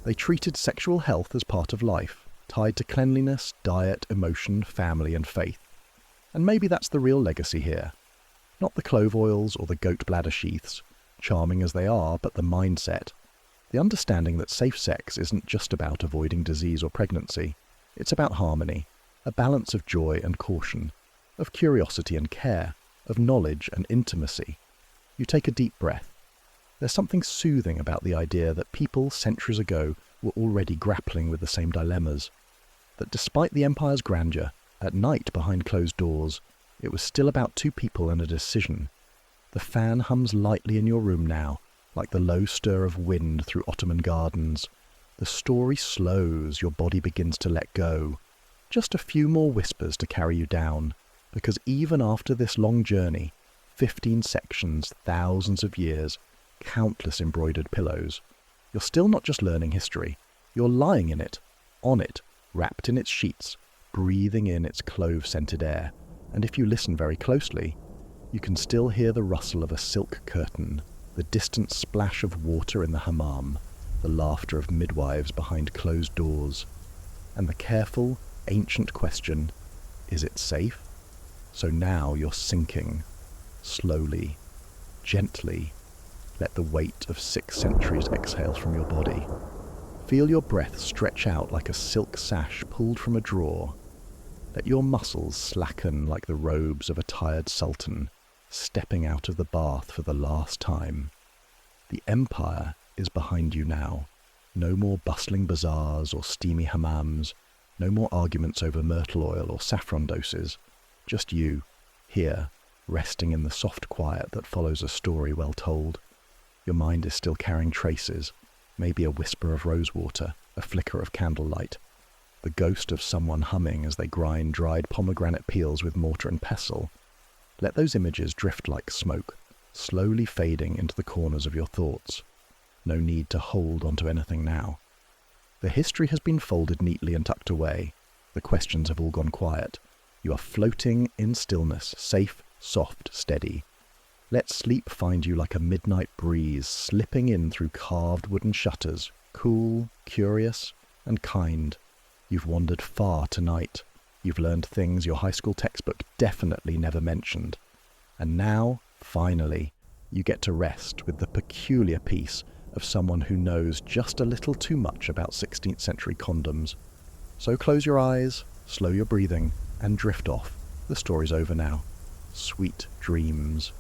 They treated sexual health as part of life, tied to cleanliness, diet, emotion, family, and faith. And maybe that's the real legacy here. Not the clove oils or the goat bladder sheaths, charming as they are, but the mindset. The understanding that safe sex isn't just about avoiding disease or pregnancy. It's about harmony, a balance of joy and caution, of curiosity and care, of knowledge and intimacy. You take a deep breath. There's something soothing about the idea that people centuries ago were already grappling with the same dilemmas. That despite the empire's grandeur, at night behind closed doors, it was still about two people and a decision. The fan hums lightly in your room now, like the low stir of wind through Ottoman gardens. The story slows, your body begins to let go. Just a few more whispers to carry you down, because even after this long journey, 15 sections, thousands of years, countless embroidered pillows, you're still not just learning history, you're lying in it, on it, wrapped in its sheets, breathing in its clove-scented air, and if you listen very closely, you can still hear the rustle of a silk curtain, the distant splash of water in the hammam, the laughter of midwives behind closed doors, and the careful, ancient question, is it safe? So now you're sinking, slowly, gently. Let the weight of 6 centuries exhale from your body. Feel your breath stretch out like a silk sash pulled from a drawer. Let your muscles slacken like the robes of a tired sultan, stepping out of the bath for the last time. The empire is behind you now. No more bustling bazaars or steamy hammams. No more arguments over myrtle oil or saffron doses. Just you, here, resting in the soft quiet that follows a story well told. Your mind is still carrying traces, maybe a whisper of rosewater, a flicker of candlelight, the ghost of someone humming as they grind dried pomegranate peels with mortar and pestle. Let those images drift like smoke, slowly fading into the corners of your thoughts. No need to hold onto anything now. The history has been folded neatly and tucked away. The questions have all gone quiet. You are floating in stillness, safe, soft, steady. Let sleep find you like a midnight breeze slipping in through carved wooden shutters, cool, curious, and kind. You've wandered far tonight. You've learned things your high school textbook definitely never mentioned. And now, finally, you get to rest with the peculiar peace of someone who knows just a little too much about 16th century condoms. So close your eyes, slow your breathing, and drift off. The story's over now. Sweet dreams.